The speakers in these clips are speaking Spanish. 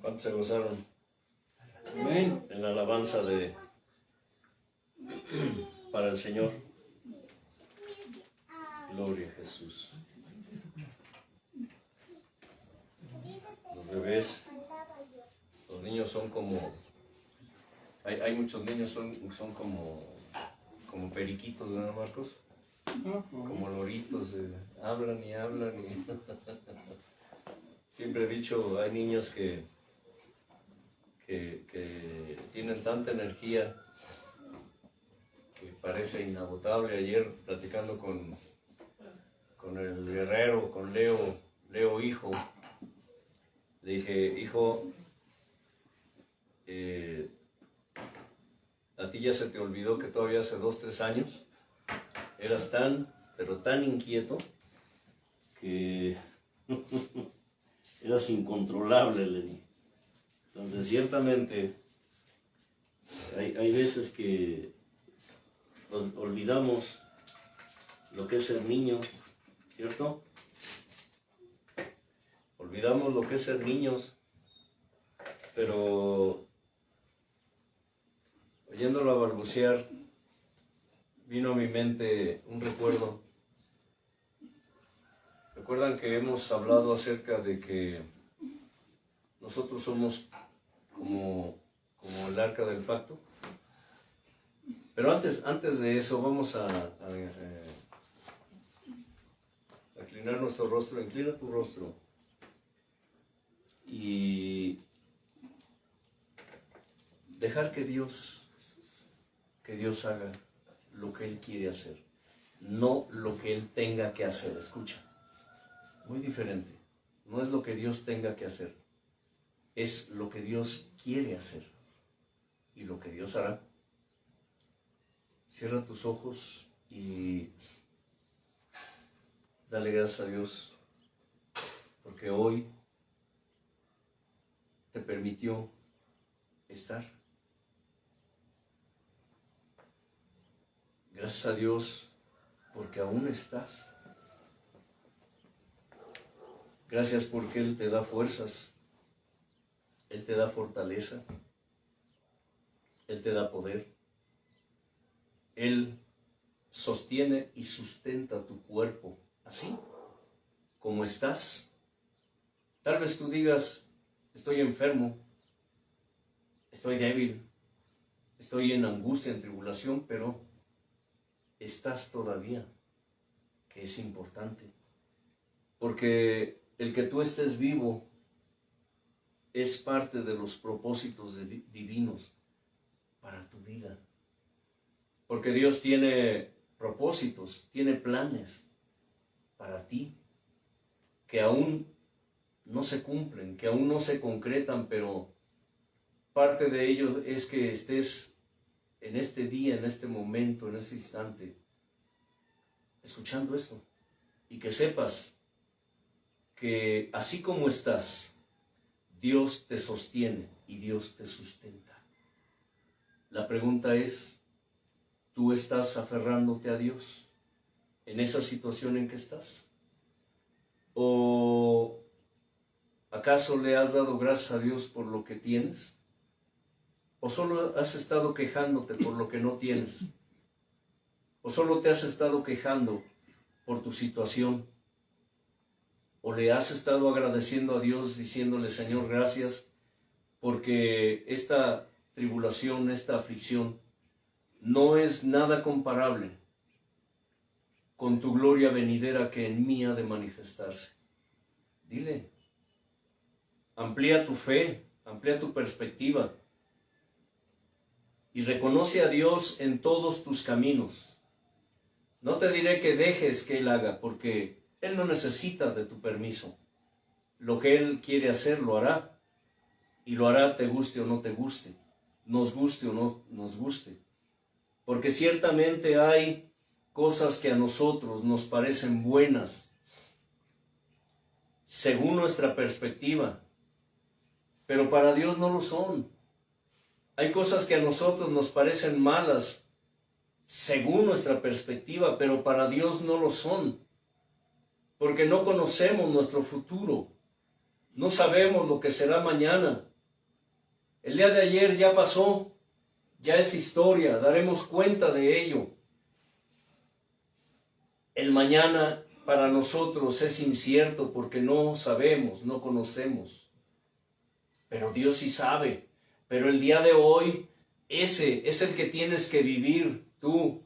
¿Cuántos se gozaron? Amén. En la alabanza para el Señor. Gloria a Jesús. Los bebés, los niños son como, hay muchos niños son como periquitos, ¿verdad, Marcos? Como loritos, hablan y hablan y siempre he dicho, hay niños que tienen tanta energía que parece inagotable. Ayer platicando con el guerrero, con Leo hijo, le dije, hijo, a ti ya se te olvidó que todavía hace 2, 3 años eras pero tan inquieto que eras incontrolable, le dije. Entonces, ciertamente, hay veces que olvidamos lo que es ser niño, ¿cierto? Olvidamos lo que es ser niños, pero oyéndolo a balbucear, vino a mi mente un recuerdo. ¿Recuerdan que hemos hablado acerca de que nosotros somos como el arca del pacto? Pero antes de eso vamos a inclinar nuestro rostro. Inclina tu rostro y dejar que Dios haga lo que Él quiere hacer, no lo que Él tenga que hacer. Escucha, muy diferente. No es lo que Dios tenga que hacer, es lo que Dios quiere hacer y lo que Dios hará. Cierra tus ojos y dale gracias a Dios porque hoy te permitió estar. Gracias a Dios porque aún estás. Gracias porque Él te da fuerzas, Él te da fortaleza, Él te da poder. Él sostiene y sustenta tu cuerpo así como estás. Tal vez tú digas, estoy enfermo, estoy débil, estoy en angustia, en tribulación, pero estás todavía, que es importante. Porque el que tú estés vivo es parte de los propósitos divinos para tu vida. Porque Dios tiene propósitos, tiene planes para ti, que aún no se cumplen, que aún no se concretan, pero parte de ellos es que estés en este día, en este momento, en este instante, escuchando esto, y que sepas que así como estás, Dios te sostiene y Dios te sustenta. La pregunta es, ¿tú estás aferrándote a Dios en esa situación en que estás? ¿O acaso le has dado gracias a Dios por lo que tienes? ¿O solo has estado quejándote por lo que no tienes? ¿O solo te has estado quejando por tu situación? ¿O le has estado agradeciendo a Dios diciéndole, Señor, gracias porque esta tribulación, esta aflicción, no es nada comparable con tu gloria venidera que en mí ha de manifestarse? Dile, amplía tu fe, amplía tu perspectiva y reconoce a Dios en todos tus caminos. No te diré que dejes que Él haga, porque Él no necesita de tu permiso. Lo que Él quiere hacer lo hará, y lo hará te guste o no te guste, nos guste o no nos guste. Porque ciertamente hay cosas que a nosotros nos parecen buenas, según nuestra perspectiva, pero para Dios no lo son. Hay cosas que a nosotros nos parecen malas, según nuestra perspectiva, pero para Dios no lo son. Porque no conocemos nuestro futuro, no sabemos lo que será mañana, El día de ayer ya pasó, ya es historia, daremos cuenta de ello. El mañana para nosotros es incierto porque no sabemos, no conocemos. Pero Dios sí sabe. Pero el día de hoy, ese es el que tienes que vivir tú.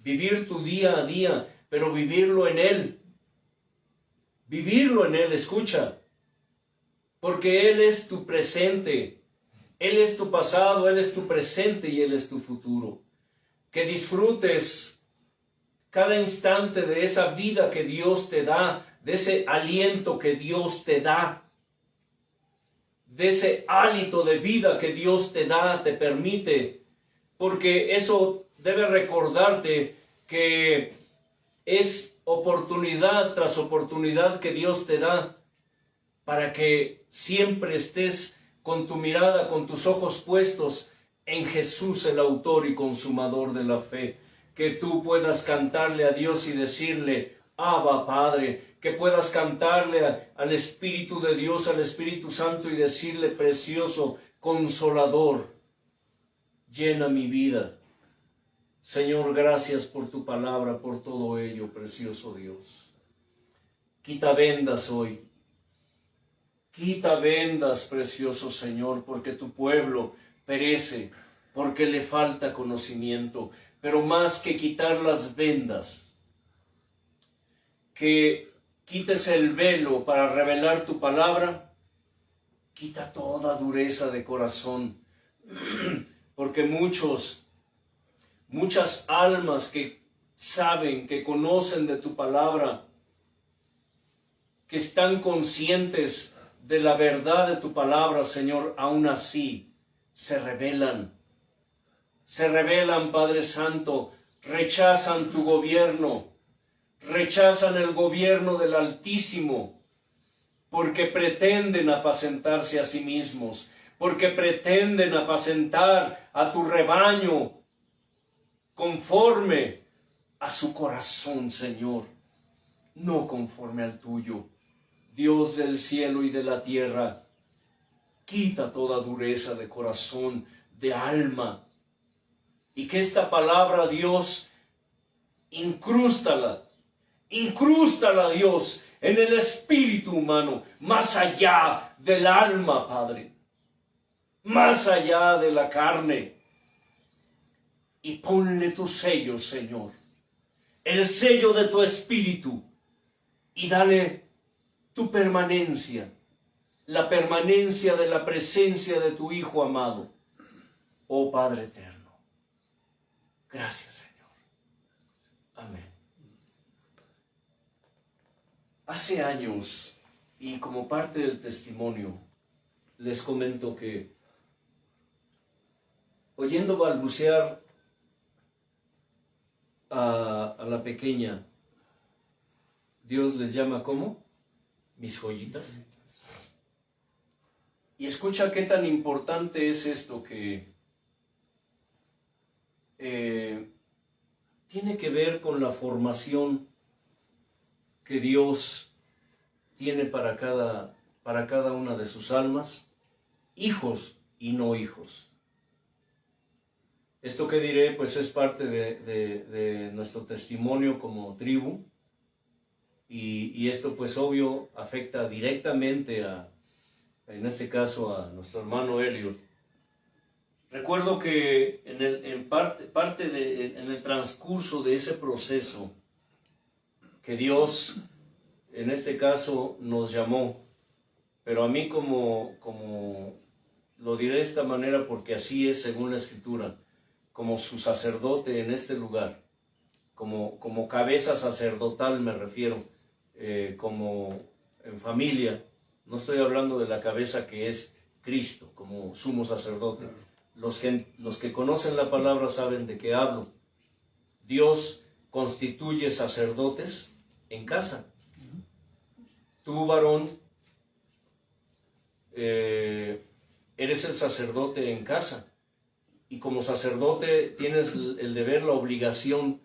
Vivir tu día a día, pero vivirlo en Él. Vivirlo en Él, escucha. Porque Él es tu presente. Él es tu pasado, Él es tu presente y Él es tu futuro. Que disfrutes cada instante de esa vida que Dios te da, de ese aliento que Dios te da, de ese hálito de vida que Dios te da, te permite, porque eso debe recordarte que es oportunidad tras oportunidad que Dios te da para que siempre estés con tu mirada, con tus ojos puestos en Jesús, el autor y consumador de la fe. Que tú puedas cantarle a Dios y decirle, Abba, Padre, que puedas cantarle al Espíritu de Dios, al Espíritu Santo y decirle, precioso Consolador, llena mi vida. Señor, gracias por tu palabra, por todo ello, precioso Dios. Quita vendas hoy. Quita vendas, precioso Señor, porque tu pueblo perece, porque le falta conocimiento. Pero más que quitar las vendas, que quites el velo para revelar tu palabra, quita toda dureza de corazón, porque muchas almas que saben, que conocen de tu palabra, que están conscientes de la verdad de tu palabra, Señor, aún así se rebelan. Se rebelan, Padre Santo, rechazan tu gobierno, rechazan el gobierno del Altísimo, porque pretenden apacentarse a sí mismos, porque pretenden apacentar a tu rebaño conforme a su corazón, Señor, no conforme al tuyo. Dios del cielo y de la tierra, quita toda dureza de corazón, de alma, y que esta palabra, Dios, incrústala, Dios, en el espíritu humano, más allá del alma, Padre, más allá de la carne, y ponle tu sello, Señor, el sello de tu espíritu, y dale tu permanencia, la permanencia de la presencia de tu Hijo amado, oh Padre eterno. Gracias, Señor. Amén. Hace años, y como parte del testimonio, les comento que oyendo balbucear a la pequeña, Dios les llama ¿cómo? Mis joyitas. Y escucha qué tan importante es esto que tiene que ver con la formación que Dios tiene para cada una de sus almas, hijos y no hijos. Esto que diré pues es parte de nuestro testimonio como tribu, y esto pues obvio afecta directamente en este caso a nuestro hermano Elliot. Recuerdo que en el transcurso de ese proceso que Dios, en este caso, nos llamó, pero a mí como lo diré de esta manera porque así es según la Escritura, como su sacerdote en este lugar, como cabeza sacerdotal me refiero, como en familia, no estoy hablando de la cabeza que es Cristo, como sumo sacerdote. Los que conocen la palabra saben de qué hablo. Dios constituye sacerdotes en casa. Tú, varón, eres el sacerdote en casa. Y como sacerdote tienes el deber, la obligación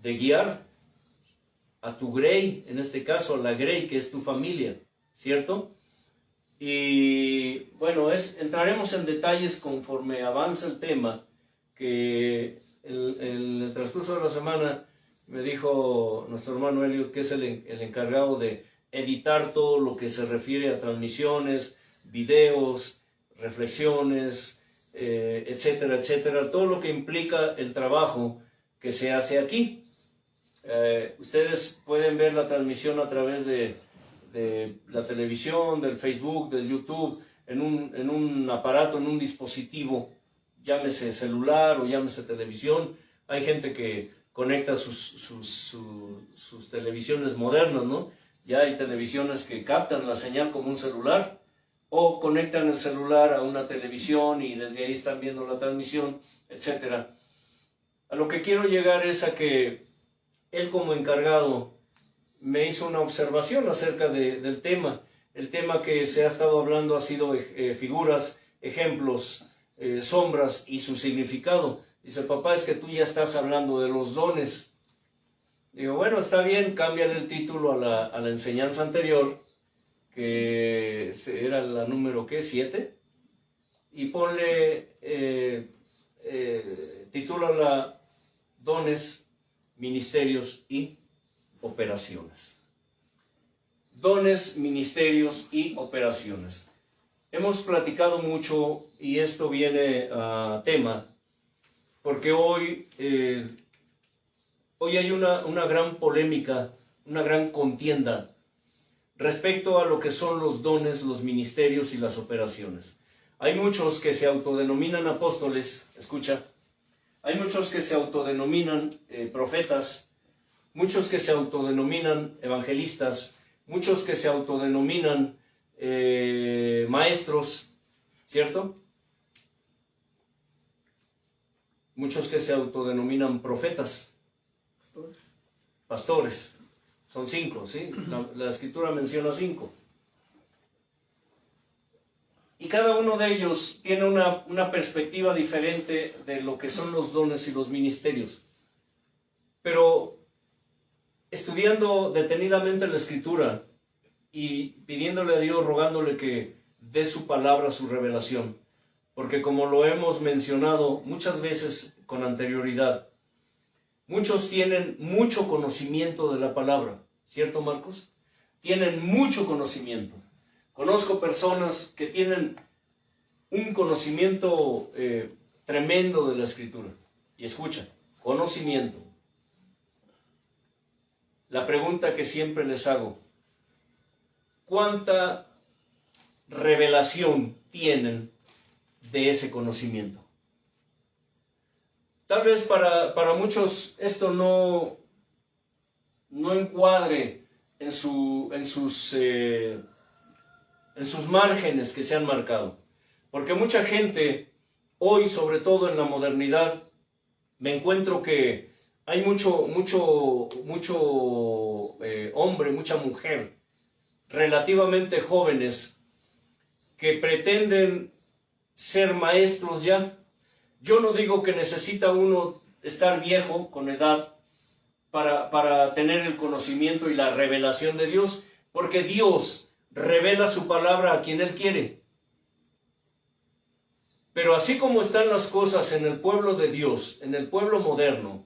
de guiar a tu grey, en este caso a la grey que es tu familia, ¿cierto? Y bueno, entraremos en detalles conforme avanza el tema, que en el transcurso de la semana me dijo nuestro hermano Elliot, que es el encargado de editar todo lo que se refiere a transmisiones, videos, reflexiones, etcétera, etcétera, todo lo que implica el trabajo que se hace aquí. Ustedes pueden ver la transmisión a través de la televisión, del Facebook, del YouTube, en un aparato, en un dispositivo, llámese celular o llámese televisión. Hay gente que conecta sus televisiones modernas, ¿no? Ya hay televisiones que captan la señal como un celular, o conectan el celular a una televisión y desde ahí están viendo la transmisión, etc. A lo que quiero llegar es a que él, como encargado, me hizo una observación acerca del tema. El tema que se ha estado hablando ha sido figuras, ejemplos, sombras y su significado. Dice: papá, es que tú ya estás hablando de los dones. Digo, bueno, está bien, cámbiale el título a la enseñanza anterior, que era la número, ¿qué? 7, y ponle, titúlala Dones, Ministerios y Operaciones. Dones, ministerios y operaciones. Hemos platicado mucho, y esto viene a tema, porque hoy hay una gran polémica, una gran contienda respecto a lo que son los dones, los ministerios y las operaciones. Hay muchos que se autodenominan apóstoles, escucha, hay muchos que se autodenominan profetas, muchos que se autodenominan evangelistas, muchos que se autodenominan maestros, ¿cierto? Muchos que se autodenominan profetas, pastores. Son 5, ¿sí? La escritura menciona 5. Y cada uno de ellos tiene una perspectiva diferente de lo que son los dones y los ministerios. Pero estudiando detenidamente la escritura y pidiéndole a Dios, rogándole que dé su palabra, su revelación, porque como lo hemos mencionado muchas veces con anterioridad, muchos tienen mucho conocimiento de la palabra, ¿cierto, Marcos? Tienen mucho conocimiento. Conozco personas que tienen un conocimiento tremendo de la escritura. Y escucha, conocimiento. La pregunta que siempre les hago: ¿cuánta revelación tienen de ese conocimiento? Tal vez para muchos esto no encuadre en sus márgenes que se han marcado. Porque mucha gente, hoy, sobre todo en la modernidad, me encuentro que hay mucho hombre, mucha mujer, relativamente jóvenes, que pretenden ser maestros ya. Yo no digo que necesita uno estar viejo, con edad, para tener el conocimiento y la revelación de Dios, porque Dios revela su palabra a quien Él quiere. Pero así como están las cosas en el pueblo de Dios, en el pueblo moderno,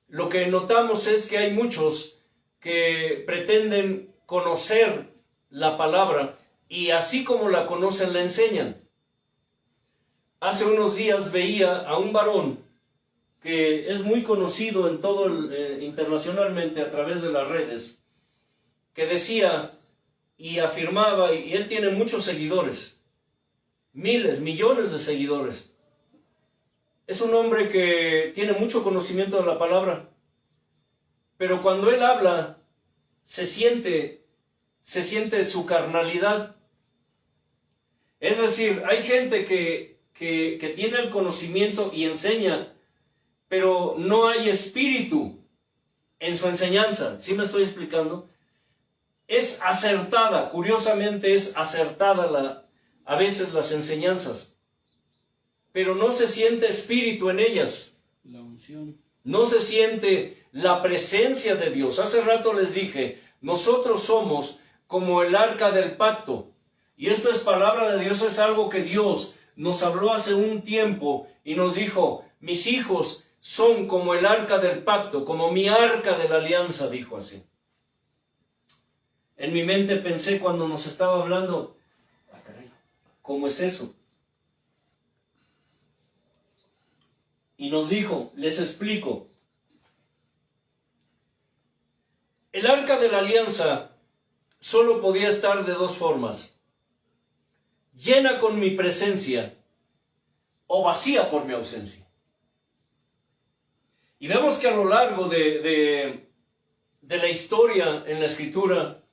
lo que notamos es que hay muchos que pretenden conocer la palabra y así como la conocen, la enseñan. Hace unos días veía a un varón que es muy conocido en todo internacionalmente a través de las redes, que decía y afirmaba, y él tiene muchos seguidores, miles, millones de seguidores. Es un hombre que tiene mucho conocimiento de la palabra, pero cuando él habla, se siente su carnalidad. Es decir, hay gente que tiene el conocimiento y enseña, pero no hay espíritu en su enseñanza. ¿Sí me estoy explicando? Es acertada, curiosamente es acertada a veces las enseñanzas, pero no se siente espíritu en ellas. La unción. No se siente la presencia de Dios. Hace rato les dije, nosotros somos como el arca del pacto. Y esto es palabra de Dios, es algo que Dios nos habló hace un tiempo y nos dijo, mis hijos son como el arca del pacto, como mi arca de la alianza, dijo así. En mi mente pensé cuando nos estaba hablando, ¿cómo es eso? Y nos dijo, les explico. El arca de la alianza solo podía estar de dos formas: llena con mi presencia o vacía por mi ausencia. Y vemos que a lo largo de la historia en la Escritura,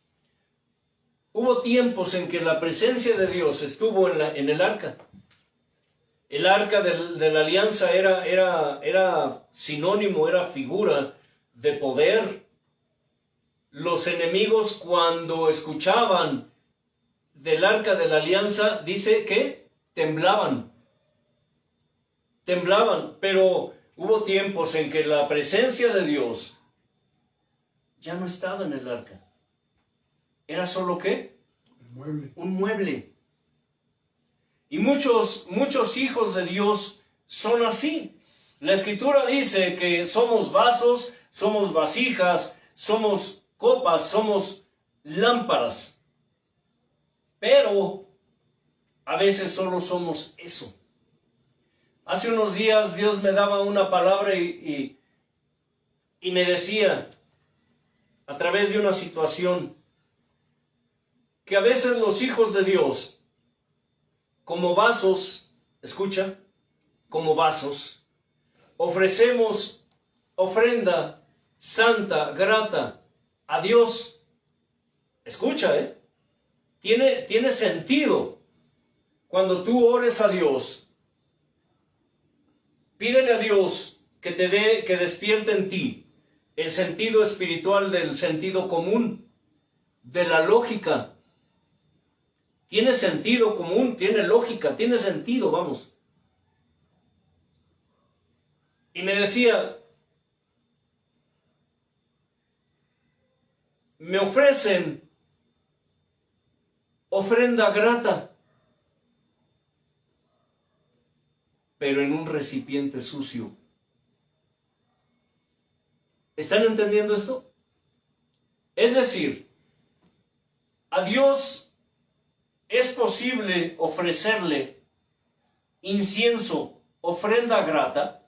hubo tiempos en que la presencia de Dios estuvo en el arca. El arca de la alianza era sinónimo, era figura de poder. Los enemigos, cuando escuchaban del arca de la alianza, dice que temblaban. Temblaban, pero hubo tiempos en que la presencia de Dios ya no estaba en el arca. ¿Era solo qué? Un mueble. Y muchos hijos de Dios son así. La Escritura dice que somos vasos, somos vasijas, somos copas, somos lámparas. Pero a veces solo somos eso. Hace unos días Dios me daba una palabra y me decía, a través de una situación, que a veces los hijos de Dios, como vasos, escucha, como vasos, ofrecemos ofrenda santa, grata a Dios. Escucha, tiene sentido. Cuando tú ores a Dios, pídele a Dios que te dé, que despierte en ti el sentido espiritual del sentido común, de la lógica. Tiene sentido común, tiene lógica, tiene sentido, vamos. Y me decía, me ofrecen ofrenda grata, pero en un recipiente sucio. ¿Están entendiendo esto? Es decir, a Dios es posible ofrecerle incienso, ofrenda grata,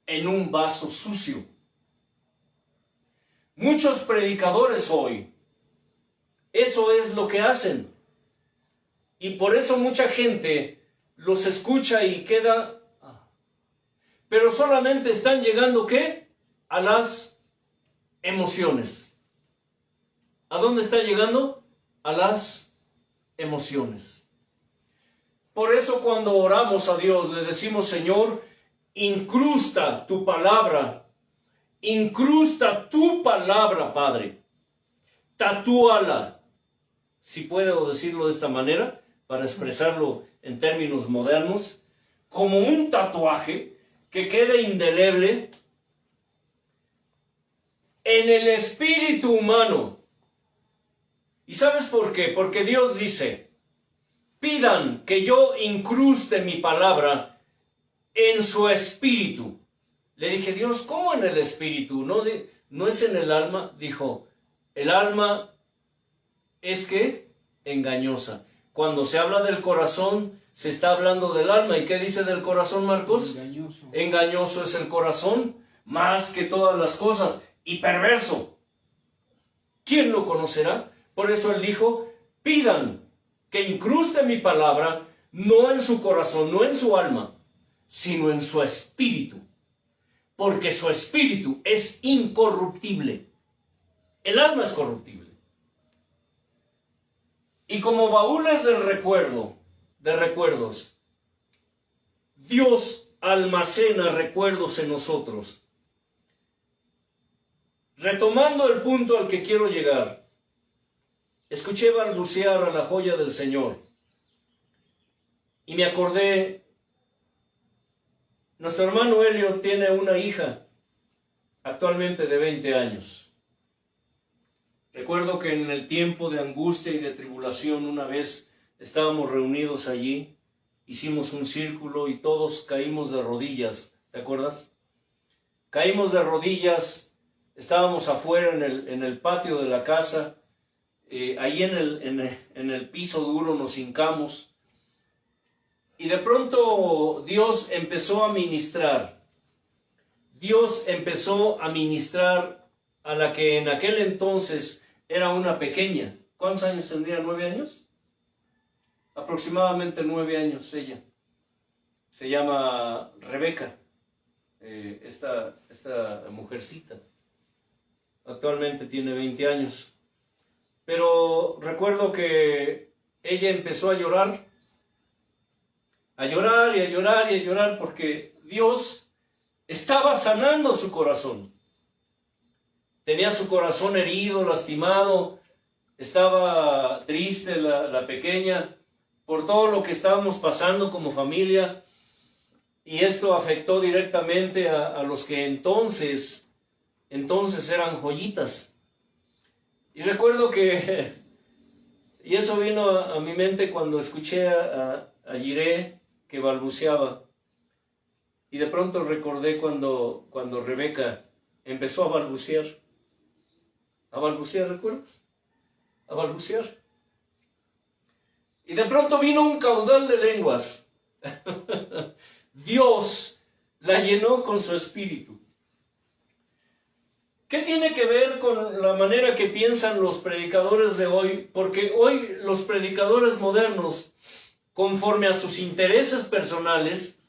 en un vaso sucio. Muchos predicadores hoy, eso es lo que hacen. Y por eso mucha gente los escucha y queda... Pero solamente están llegando, ¿qué? A las emociones. ¿A dónde está llegando? A las emociones. Por eso cuando oramos a Dios le decimos, Señor, incrusta tu palabra, Padre, tatúala, si puedo decirlo de esta manera, para expresarlo en términos modernos, como un tatuaje que quede indeleble en el espíritu humano. ¿Y sabes por qué? Porque Dios dice, pidan que yo incruste mi palabra en su espíritu. Le dije, Dios, ¿cómo en el espíritu? ¿No es en el alma? Dijo, el alma es que engañosa. Cuando se habla del corazón, se está hablando del alma. ¿Y qué dice del corazón, Marcos? Engañoso. Engañoso es el corazón, más que todas las cosas, y perverso. ¿Quién lo conocerá? Por eso él dijo, pidan que incruste mi palabra, no en su corazón, no en su alma, sino en su espíritu. Porque su espíritu es incorruptible. El alma es corruptible. Y como baúles del recuerdo, de recuerdos, Dios almacena recuerdos en nosotros. Retomando el punto al que quiero llegar, escuché balbucear a la joya del Señor y me acordé, nuestro hermano Helio tiene una hija actualmente de 20 años. Recuerdo que en el tiempo de angustia y de tribulación una vez estábamos reunidos allí, hicimos un círculo y todos caímos de rodillas, ¿te acuerdas? Caímos de rodillas, estábamos afuera en el patio de la casa, ahí en el piso duro nos hincamos y de pronto Dios empezó a ministrar. Dios empezó a ministrar a la que en aquel entonces era una pequeña. ¿Cuántos años tendría? ¿9 años? Aproximadamente 9 años ella. Se llama Rebeca, esta mujercita. Actualmente tiene 20 años. Pero recuerdo que ella empezó a llorar y a llorar y a llorar porque Dios estaba sanando su corazón. Tenía su corazón herido, lastimado, estaba triste la pequeña por todo lo que estábamos pasando como familia, y esto afectó directamente a los que entonces eran joyitas. Y recuerdo que, y eso vino a mi mente cuando escuché a Jiré que balbuceaba, y de pronto recordé cuando Rebeca empezó a balbucear. A balbucear, ¿recuerdas? A balbucear. Y de pronto vino un caudal de lenguas. Dios la llenó con su espíritu. ¿Qué tiene que ver con la manera que piensan los predicadores de hoy? Porque hoy los predicadores modernos, conforme a sus intereses personales,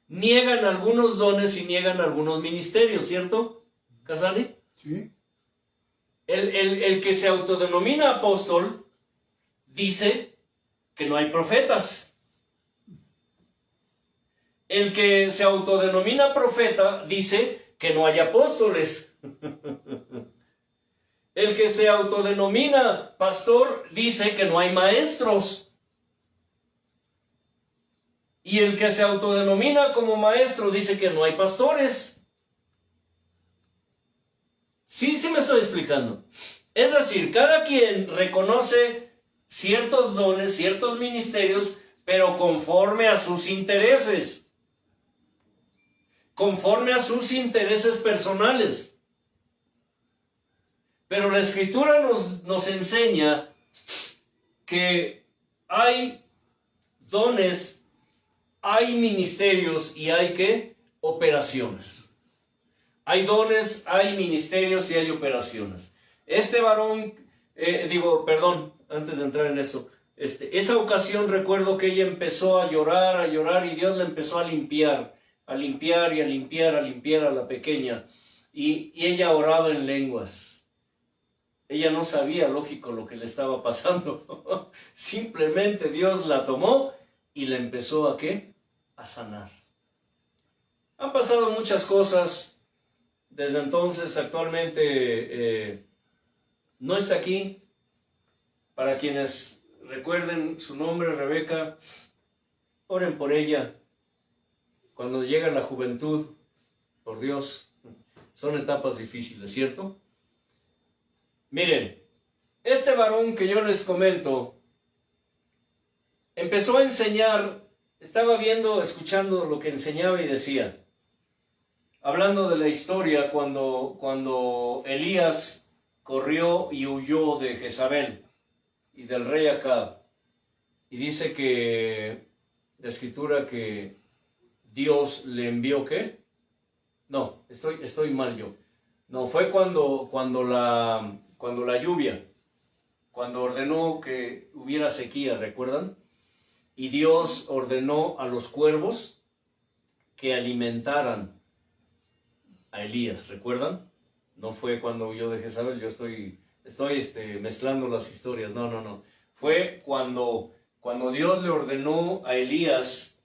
niegan algunos dones y niegan algunos ministerios, ¿cierto, Casani? Sí. El que se autodenomina apóstol dice que no hay profetas. El que se autodenomina profeta dice que no hay apóstoles. El que se autodenomina pastor dice que no hay maestros. Y el que se autodenomina como maestro dice que no hay pastores. Sí me estoy explicando. Es decir, cada quien reconoce ciertos dones, ciertos ministerios, pero conforme a sus intereses. Conforme a sus intereses personales. Pero la Escritura nos enseña que hay dones, hay ministerios y hay ¿qué? Operaciones. Hay dones, hay ministerios y hay operaciones. Este varón, antes de entrar en eso, esa ocasión recuerdo que ella empezó a llorar y Dios le empezó a limpiar a la pequeña. Y ella oraba en lenguas. Ella no sabía, lógico, lo que le estaba pasando. Simplemente Dios la tomó y la empezó ¿a qué? A sanar. Han pasado muchas cosas. Desde entonces, actualmente no está aquí. Para quienes recuerden su nombre, Rebeca, oren por ella. Cuando llega la juventud, por Dios, son etapas difíciles, ¿cierto? Miren, este varón que yo les comento, empezó a enseñar, estaba escuchando lo que enseñaba y decía, hablando de la historia cuando Elías corrió y huyó de Jezabel y del rey Acab. Y dice que la Escritura que Dios le envió ¿qué? No, estoy mal yo. No, fue cuando la lluvia, cuando ordenó que hubiera sequía, ¿recuerdan? Y Dios ordenó a los cuervos que alimentaran a Elías, ¿recuerdan? No fue cuando huyó de Jezabel, yo estoy mezclando las historias, no. Fue cuando Dios le ordenó a Elías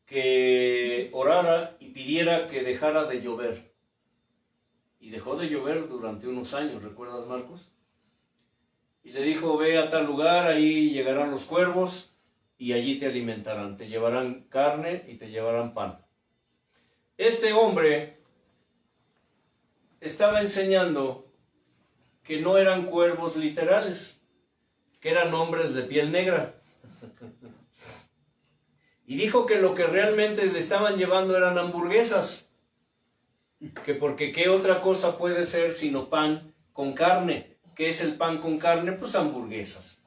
que orara y pidiera que dejara de llover. Y dejó de llover durante unos años, ¿recuerdas, Marcos? Y le dijo, ve a tal lugar, ahí llegarán los cuervos y allí te alimentarán, te llevarán carne y te llevarán pan. Este hombre estaba enseñando que no eran cuervos literales, que eran hombres de piel negra. Y dijo que lo que realmente le estaban llevando eran hamburguesas, que porque qué otra cosa puede ser sino pan con carne. ¿Qué es el pan con carne? Pues hamburguesas.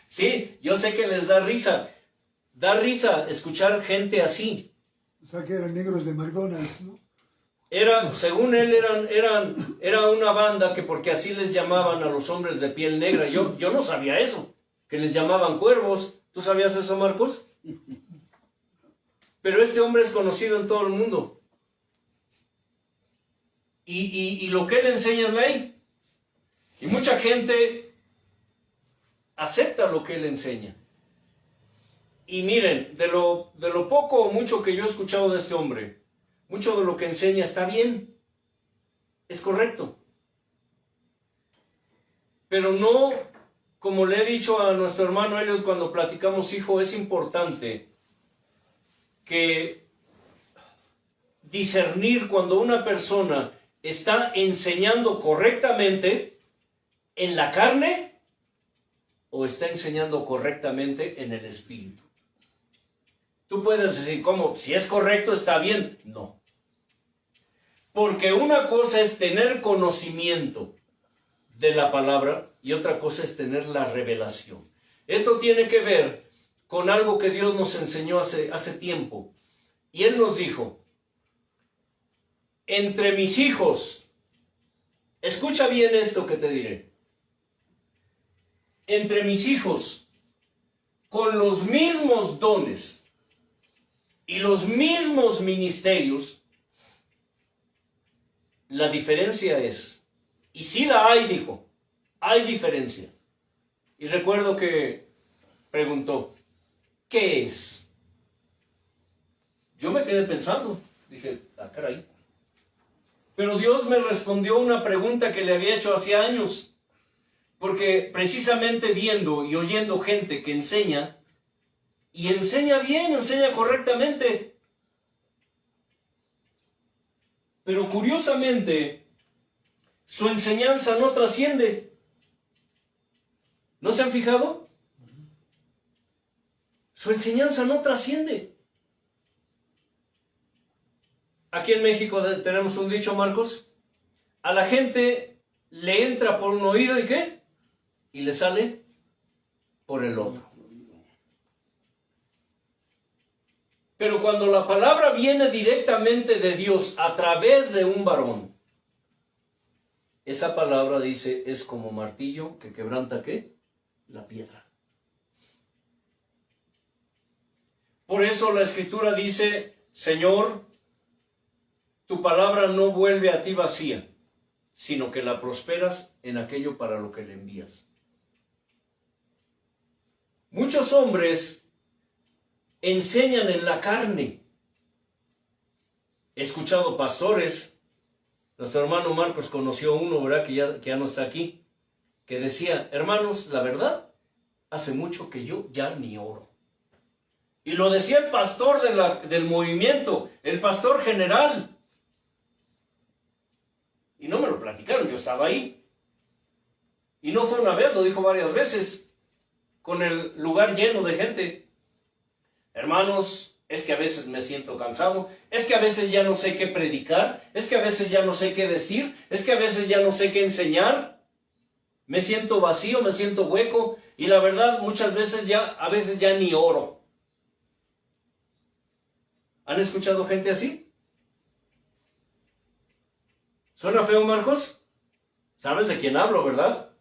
Sí, yo sé que les da risa escuchar gente así. O sea que eran negros de McDonald's, ¿no? Según él, era una banda que porque así les llamaban a los hombres de piel negra. Yo no sabía eso, que les llamaban cuervos. ¿Tú sabías eso, Marcos? Pero este hombre es conocido en todo el mundo. Y lo que él enseña es ley. Y mucha gente acepta lo que él enseña. Y miren, de lo poco o mucho que yo he escuchado de este hombre, mucho de lo que enseña está bien, es correcto. Pero no, como le he dicho a nuestro hermano Elliot cuando platicamos, hijo, es importante que discernir cuando una persona está enseñando correctamente en la carne o está enseñando correctamente en el espíritu. Tú puedes decir, ¿cómo? Si es correcto, está bien. No. Porque una cosa es tener conocimiento de la palabra y otra cosa es tener la revelación. Esto tiene que ver con algo que Dios nos enseñó hace tiempo. Y Él nos dijo, entre mis hijos, escucha bien esto que te diré, entre mis hijos, con los mismos dones y los mismos ministerios, la diferencia es, y sí la hay, dijo, hay diferencia. Y recuerdo que preguntó, ¿qué es? Yo me quedé pensando, dije, caray. Pero Dios me respondió una pregunta que le había hecho hace años, porque precisamente viendo y oyendo gente que enseña, y enseña bien, enseña correctamente, pero curiosamente su enseñanza no trasciende. ¿No se han fijado? Su enseñanza no trasciende. Aquí en México tenemos un dicho, Marcos, a la gente le entra por un oído y ¿qué? Y le sale por el otro. Pero cuando la palabra viene directamente de Dios a través de un varón, esa palabra dice, es como martillo que quebranta ¿qué? La piedra. Por eso la Escritura dice, Señor, tu palabra no vuelve a ti vacía, sino que la prosperas en aquello para lo que le envías. Muchos hombres enseñan en la carne. He escuchado pastores, nuestro hermano Marcos conoció uno, ¿verdad? Que ya no está aquí, que decía, hermanos, la verdad, hace mucho que yo ya ni oro. Y lo decía el pastor del movimiento, el pastor general. Y no me lo platicaron, yo estaba ahí. Y no fue una vez, lo dijo varias veces, con el lugar lleno de gente. Hermanos, es que a veces me siento cansado, es que a veces ya no sé qué predicar, es que a veces ya no sé qué decir, es que a veces ya no sé qué enseñar. Me siento vacío, me siento hueco, y la verdad muchas veces a veces ya ni oro. ¿Han escuchado gente así? ¿Suena feo, Marcos? ¿Sabes de quién hablo, verdad?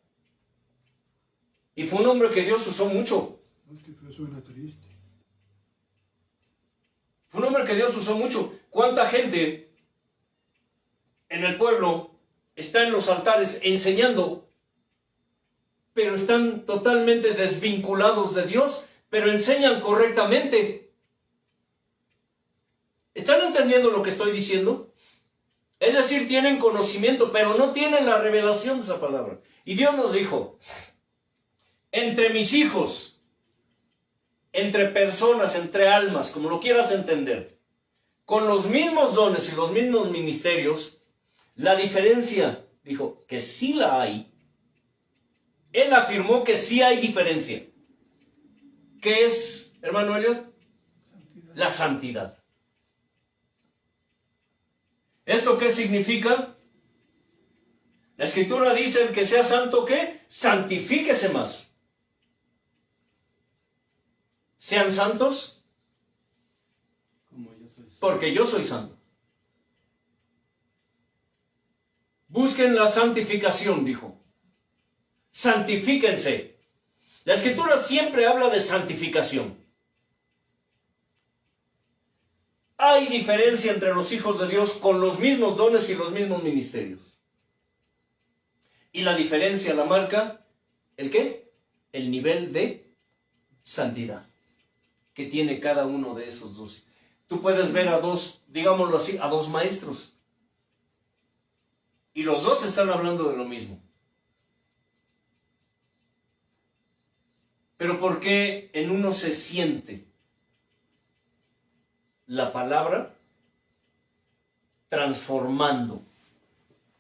Y fue un hombre que Dios usó mucho. Es que suena triste. Fue un hombre que Dios usó mucho. ¿Cuánta gente en el pueblo está en los altares enseñando, pero están totalmente desvinculados de Dios, pero enseñan correctamente? ¿Están entendiendo lo que estoy diciendo? Es decir, tienen conocimiento, pero no tienen la revelación de esa palabra. Y Dios nos dijo, entre mis hijos, entre personas, entre almas, como lo quieras entender, con los mismos dones y los mismos ministerios, la diferencia dijo que sí la hay. Él afirmó que sí hay diferencia. ¿Qué es, hermano Elliot? La santidad. ¿Esto qué significa? La Escritura dice: el que sea santo, ¿qué? Santifíquese más. Sean santos Como yo soy. porque yo soy santo. Busquen la santificación, dijo. Santifíquense. La Escritura siempre habla de santificación. Hay diferencia entre los hijos de Dios con los mismos dones y los mismos ministerios. Y la diferencia la marca, ¿el qué? El nivel de santidad que tiene cada uno de esos dos. Tú puedes ver a dos, digámoslo así, a dos maestros. Y los dos están hablando de lo mismo. Pero ¿por qué en uno se siente la palabra transformando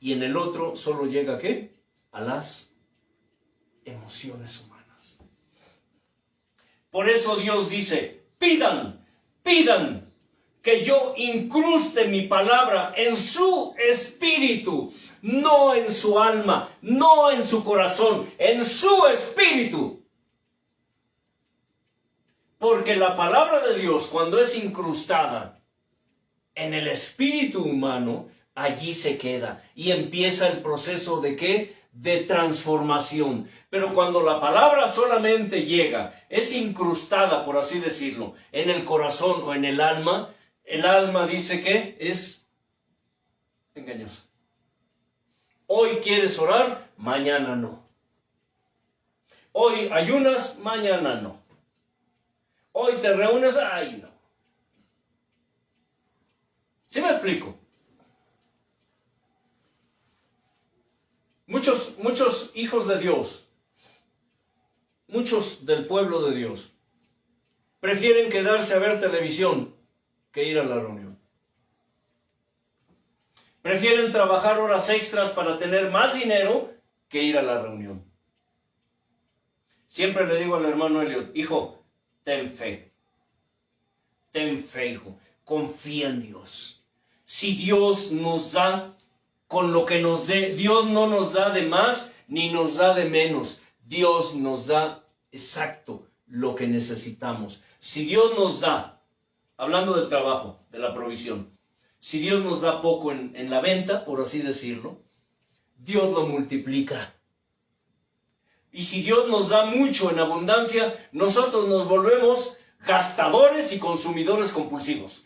y en el otro solo llega ¿a qué? A las emociones humanas? Por eso Dios dice: pidan, pidan que yo incruste mi palabra en su espíritu, no en su alma, no en su corazón, en su espíritu. Porque la palabra de Dios, cuando es incrustada en el espíritu humano, allí se queda y empieza el proceso de ¿qué? De transformación. Pero cuando la palabra solamente llega, es incrustada, por así decirlo, en el corazón o en el alma dice que es engañosa. Hoy quieres orar, mañana no. Hoy ayunas, mañana no. Hoy te reúnes, ay no. ¿Sí me explico? Muchos hijos de Dios, muchos del pueblo de Dios, prefieren quedarse a ver televisión que ir a la reunión. Prefieren trabajar horas extras para tener más dinero que ir a la reunión. Siempre le digo al hermano Elliot: hijo, ten fe, hijo, confía en Dios. Si Dios nos da con lo que nos dé, Dios no nos da de más ni nos da de menos. Dios nos da exacto lo que necesitamos. Si Dios nos da, hablando del trabajo, de la provisión, si Dios nos da poco en la venta, por así decirlo, Dios lo multiplica. Y si Dios nos da mucho en abundancia, nosotros nos volvemos gastadores y consumidores compulsivos.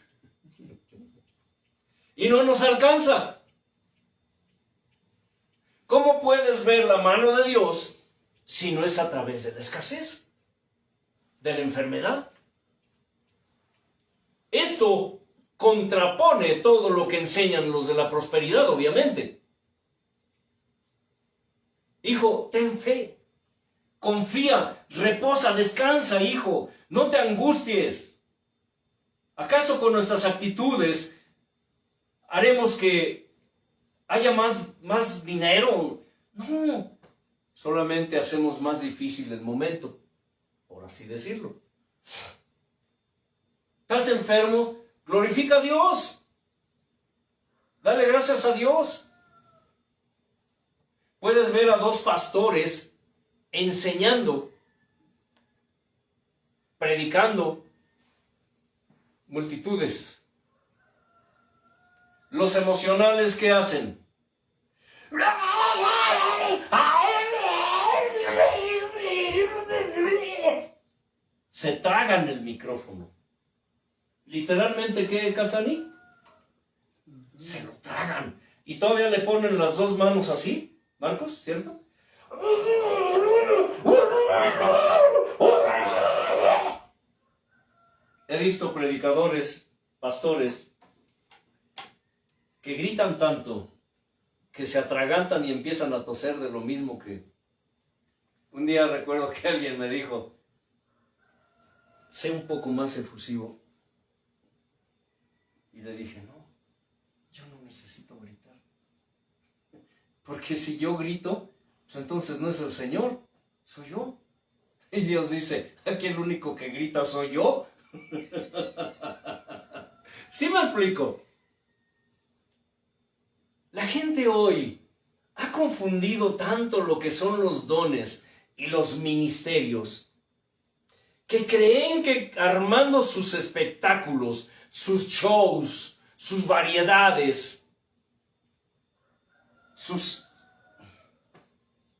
Y no nos alcanza. ¿Cómo puedes ver la mano de Dios si no es a través de la escasez, de la enfermedad? Esto contrapone todo lo que enseñan los de la prosperidad, obviamente. Hijo, ten fe. Confía, reposa, descansa, hijo. No te angusties. ¿Acaso con nuestras actitudes haremos que haya más dinero? No. Solamente hacemos más difícil el momento, por así decirlo. ¿Estás enfermo? Glorifica a Dios. Dale gracias a Dios. Puedes ver a dos pastores enseñando, predicando multitudes. Los emocionales, ¿qué hacen? Se tragan el micrófono. Literalmente, ¿qué, Casani? Se lo tragan. Y todavía le ponen las dos manos así, Marcos, ¿cierto? He visto predicadores, pastores, que gritan tanto, que se atragantan y empiezan a toser de lo mismo que... Un día recuerdo que alguien me dijo: sé un poco más efusivo. Y le dije: no, yo no necesito gritar, Porque si yo grito, pues entonces no es el Señor, soy yo. Y Dios dice, aquí el único que grita soy yo. ¿Sí me explico? La gente hoy ha confundido tanto lo que son los dones y los ministerios, que creen que armando sus espectáculos, sus shows, sus variedades,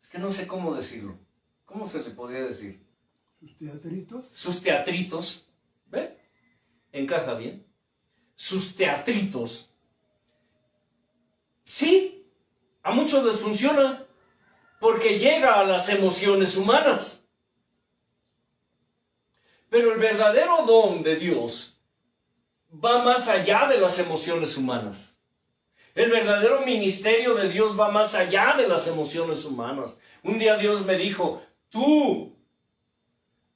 es que no sé cómo decirlo. ¿Cómo se le podría decir? Sus teatritos. Sus teatritos, ¿ve? Encaja bien. Sus teatritos. Sí, a muchos les funciona porque llega a las emociones humanas. Pero el verdadero don de Dios va más allá de las emociones humanas. El verdadero ministerio de Dios va más allá de las emociones humanas. Un día Dios me dijo, tú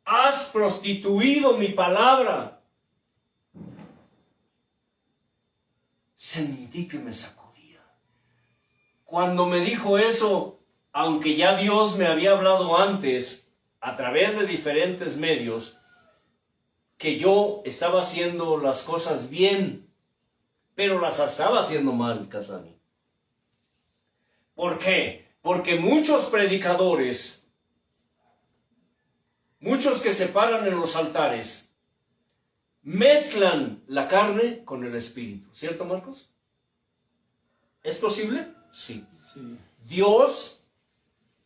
has prostituido mi palabra. Sentí que me sacudía. Cuando me dijo eso, aunque ya Dios me había hablado antes, a través de diferentes medios, que yo estaba haciendo las cosas bien, pero las estaba haciendo mal, Casani. ¿Por qué? Porque muchos predicadores, muchos que se paran en los altares, mezclan la carne con el espíritu. ¿Cierto, Marcos? ¿Es posible? Sí. Sí. Dios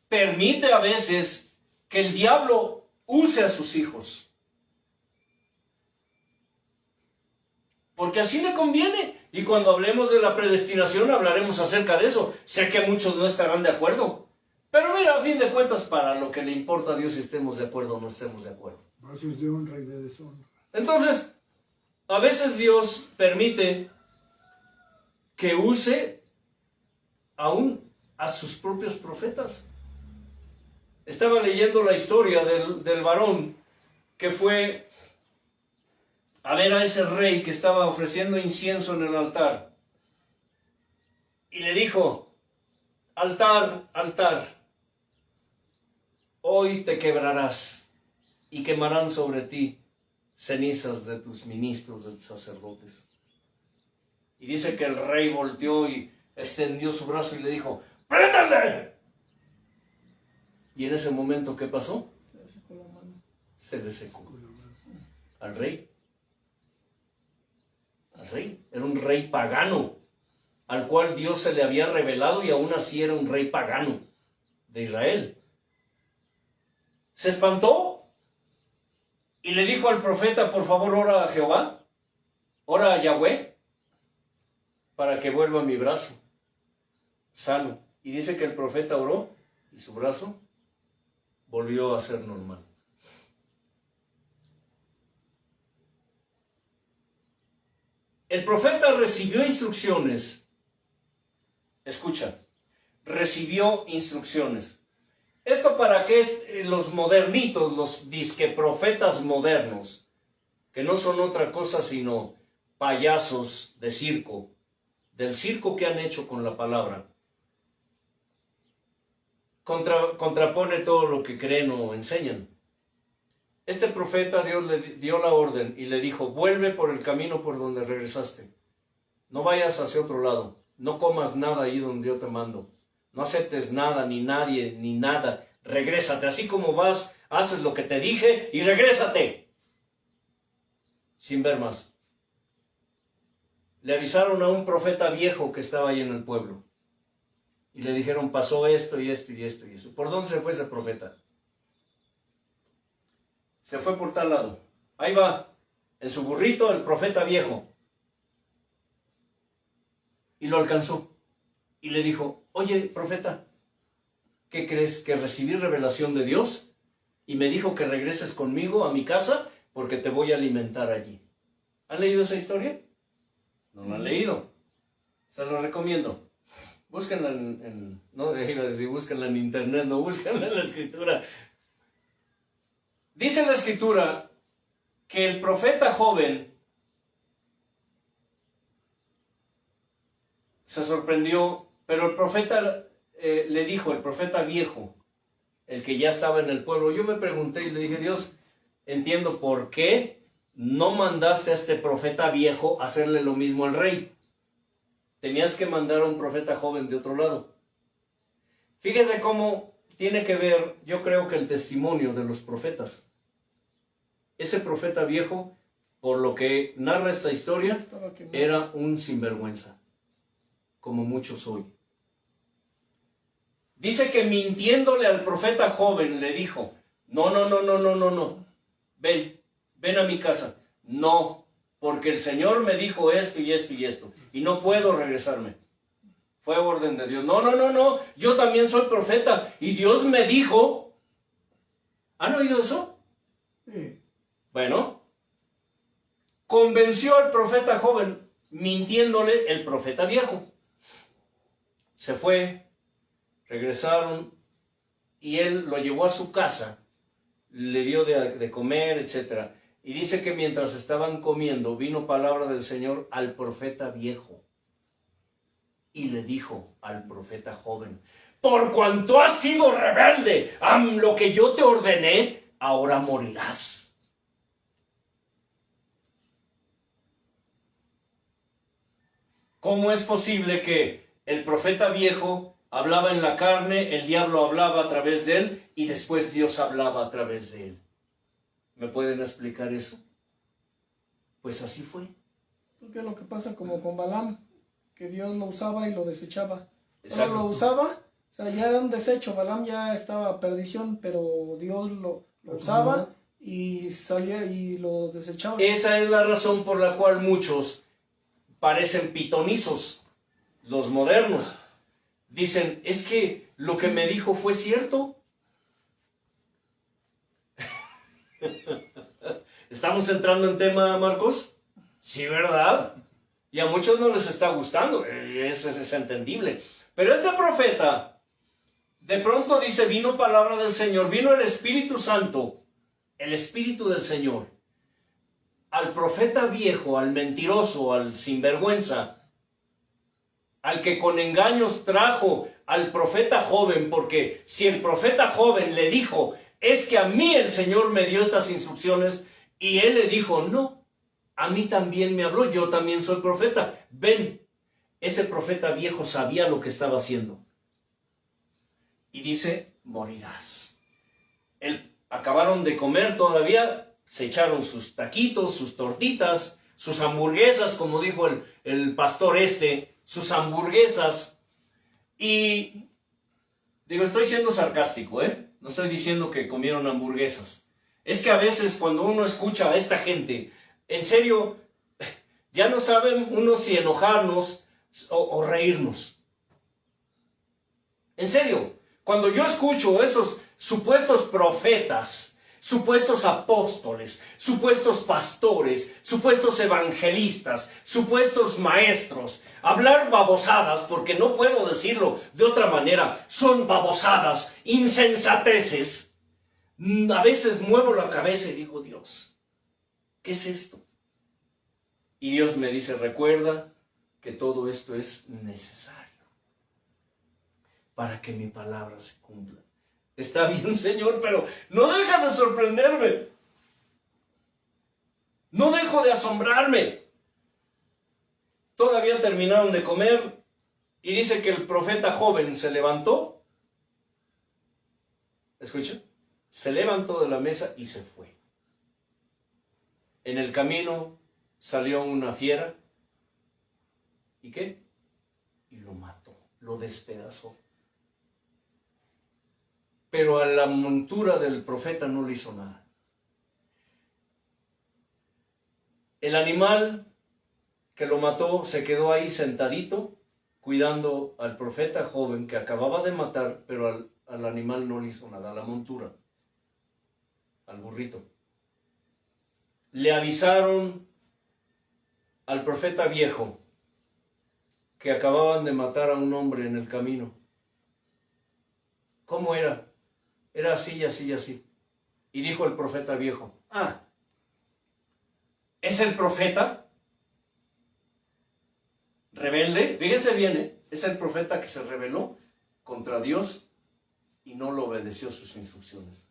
permite a veces que el diablo use a sus hijos. Porque así le conviene. Y cuando hablemos de la predestinación hablaremos acerca de eso. Sé que muchos no estarán de acuerdo. Pero mira, a fin de cuentas, para lo que le importa a Dios si estemos de acuerdo o no estemos de acuerdo. Vasos de honra y de deshonra. Entonces, a veces Dios permite que use aún a sus propios profetas. Estaba leyendo la historia del varón que fue a ver a ese rey que estaba ofreciendo incienso en el altar. Y le dijo, altar, altar, hoy te quebrarás y quemarán sobre ti cenizas de tus ministros, de tus sacerdotes. Y dice que el rey volteó y extendió su brazo y le dijo, ¡préndale! Y en ese momento, ¿qué pasó? Se le secó la mano. Se le secó. Al rey. Al rey. Era un rey pagano, al cual Dios se le había revelado y aún así era un rey pagano de Israel. Se espantó y le dijo al profeta, por favor, ora a Jehová, ora a Yahweh, para que vuelva mi brazo sano. Y dice que el profeta oró y su brazo volvió a ser normal. El profeta recibió instrucciones. Escucha, recibió instrucciones. Esto para que los modernitos, los disque profetas modernos, que no son otra cosa sino payasos de circo, del circo que han hecho con la palabra, contrapone todo lo que creen o enseñan. Este profeta, Dios le dio la orden y le dijo, vuelve por el camino por donde regresaste. No vayas hacia otro lado. No comas nada ahí donde yo te mando. No aceptes nada, ni nadie, ni nada. Regrésate. Así como vas, haces lo que te dije y regrésate. Sin ver más. Le avisaron a un profeta viejo que estaba ahí en el pueblo. Y le dijeron, pasó esto y esto y esto y eso. ¿Por dónde se fue ese profeta? Se fue por tal lado. Ahí va, en su burrito, el profeta viejo. Y lo alcanzó. Y le dijo, oye, profeta, ¿qué crees? Que recibí revelación de Dios y me dijo que regreses conmigo a mi casa porque te voy a alimentar allí. ¿Han leído esa historia? No la han leído. Se lo recomiendo. Búsquenla no iba a decir búsquenla en internet, no, búsquenla en la escritura. Dice la escritura que el profeta joven se sorprendió, pero el profeta le dijo el profeta viejo, el que ya estaba en el pueblo, yo me pregunté y le dije, Dios, entiendo por qué no mandaste a este profeta viejo a hacerle lo mismo al rey. Tenías que mandar a un profeta joven de otro lado. Fíjese cómo tiene que ver, yo creo que el testimonio de los profetas. Ese profeta viejo, por lo que narra esta historia, era un sinvergüenza, como muchos hoy. Dice que mintiéndole al profeta joven le dijo, no, ven a mi casa. No, porque el Señor me dijo esto y esto y esto, y no puedo regresarme. Fue orden de Dios. No, yo también soy profeta, y Dios me dijo. ¿Han oído eso? Sí. Bueno, convenció al profeta joven, mintiéndole el profeta viejo. Se fue, regresaron, y él lo llevó a su casa, le dio de comer, etc. Y dice que mientras estaban comiendo, vino palabra del Señor al profeta viejo. Y le dijo al profeta joven, por cuanto has sido rebelde a lo que yo te ordené, ahora morirás. ¿Cómo es posible que el profeta viejo hablaba en la carne, el diablo hablaba a través de él y después Dios hablaba a través de él? ¿Me pueden explicar eso? Pues así fue. Porque es lo que pasa como con Balaam, que Dios lo usaba y lo desechaba. Exacto. Solo lo usaba, o sea, ya era un desecho, Balaam ya estaba a perdición, pero Dios lo usaba y salía y lo desechaba. Esa es la razón por la cual muchos parecen pitonizos, los modernos. Dicen, es que lo que me dijo fue cierto. ¿Estamos entrando en tema, Marcos? Sí, ¿verdad? Y a muchos no les está gustando, es entendible. Pero este profeta, de pronto dice, vino palabra del Señor, vino el Espíritu Santo, el Espíritu del Señor, al profeta viejo, al mentiroso, al sinvergüenza, al que con engaños trajo al profeta joven, porque si el profeta joven le dijo, es que a mí el Señor me dio estas instrucciones, y él le dijo, no, a mí también me habló, yo también soy profeta, ven. Ese profeta viejo sabía lo que estaba haciendo. Y dice, morirás. Acabaron de comer todavía, se echaron sus taquitos, sus tortitas, sus hamburguesas, como dijo el pastor sus hamburguesas. Y digo, estoy siendo sarcástico, no estoy diciendo que comieron hamburguesas. Es que a veces cuando uno escucha a esta gente, en serio, ya no saben uno si enojarnos o reírnos. En serio, cuando yo escucho esos supuestos profetas, supuestos apóstoles, supuestos pastores, supuestos evangelistas, supuestos maestros, hablar babosadas, porque no puedo decirlo de otra manera, son babosadas, insensateces, a veces muevo la cabeza y digo, Dios, ¿qué es esto? Y Dios me dice, recuerda que todo esto es necesario para que mi palabra se cumpla. Está bien, Señor, pero no deja de sorprenderme. No dejo de asombrarme. Todavía terminaron de comer y dice que el profeta joven se levantó. ¿Escucha? Se levantó de la mesa y se fue. En el camino salió una fiera. ¿Y qué? Y lo mató, lo despedazó. Pero a la montura del profeta no le hizo nada. El animal que lo mató se quedó ahí sentadito, cuidando al profeta joven que acababa de matar, pero al animal no le hizo nada, a la montura, al burrito. Le avisaron al profeta viejo que acababan de matar a un hombre en el camino. ¿Cómo era? Era así y así y así. Y dijo el profeta viejo, ¿es el profeta rebelde? Fíjense bien, es el profeta que se rebeló contra Dios y no le obedeció sus instrucciones.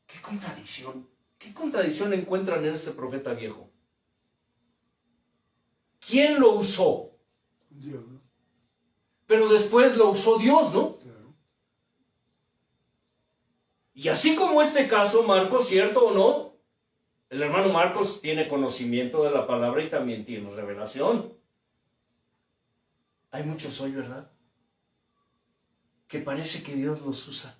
¡Qué contradicción! ¿Qué contradicción encuentran en este profeta viejo? ¿Quién lo usó? Dios, ¿no? Pero después lo usó Dios, ¿no? Claro. Y así como este caso, Marcos, ¿cierto o no? El hermano Marcos tiene conocimiento de la palabra y también tiene revelación. Hay muchos hoy, ¿verdad?, que parece que Dios los usa.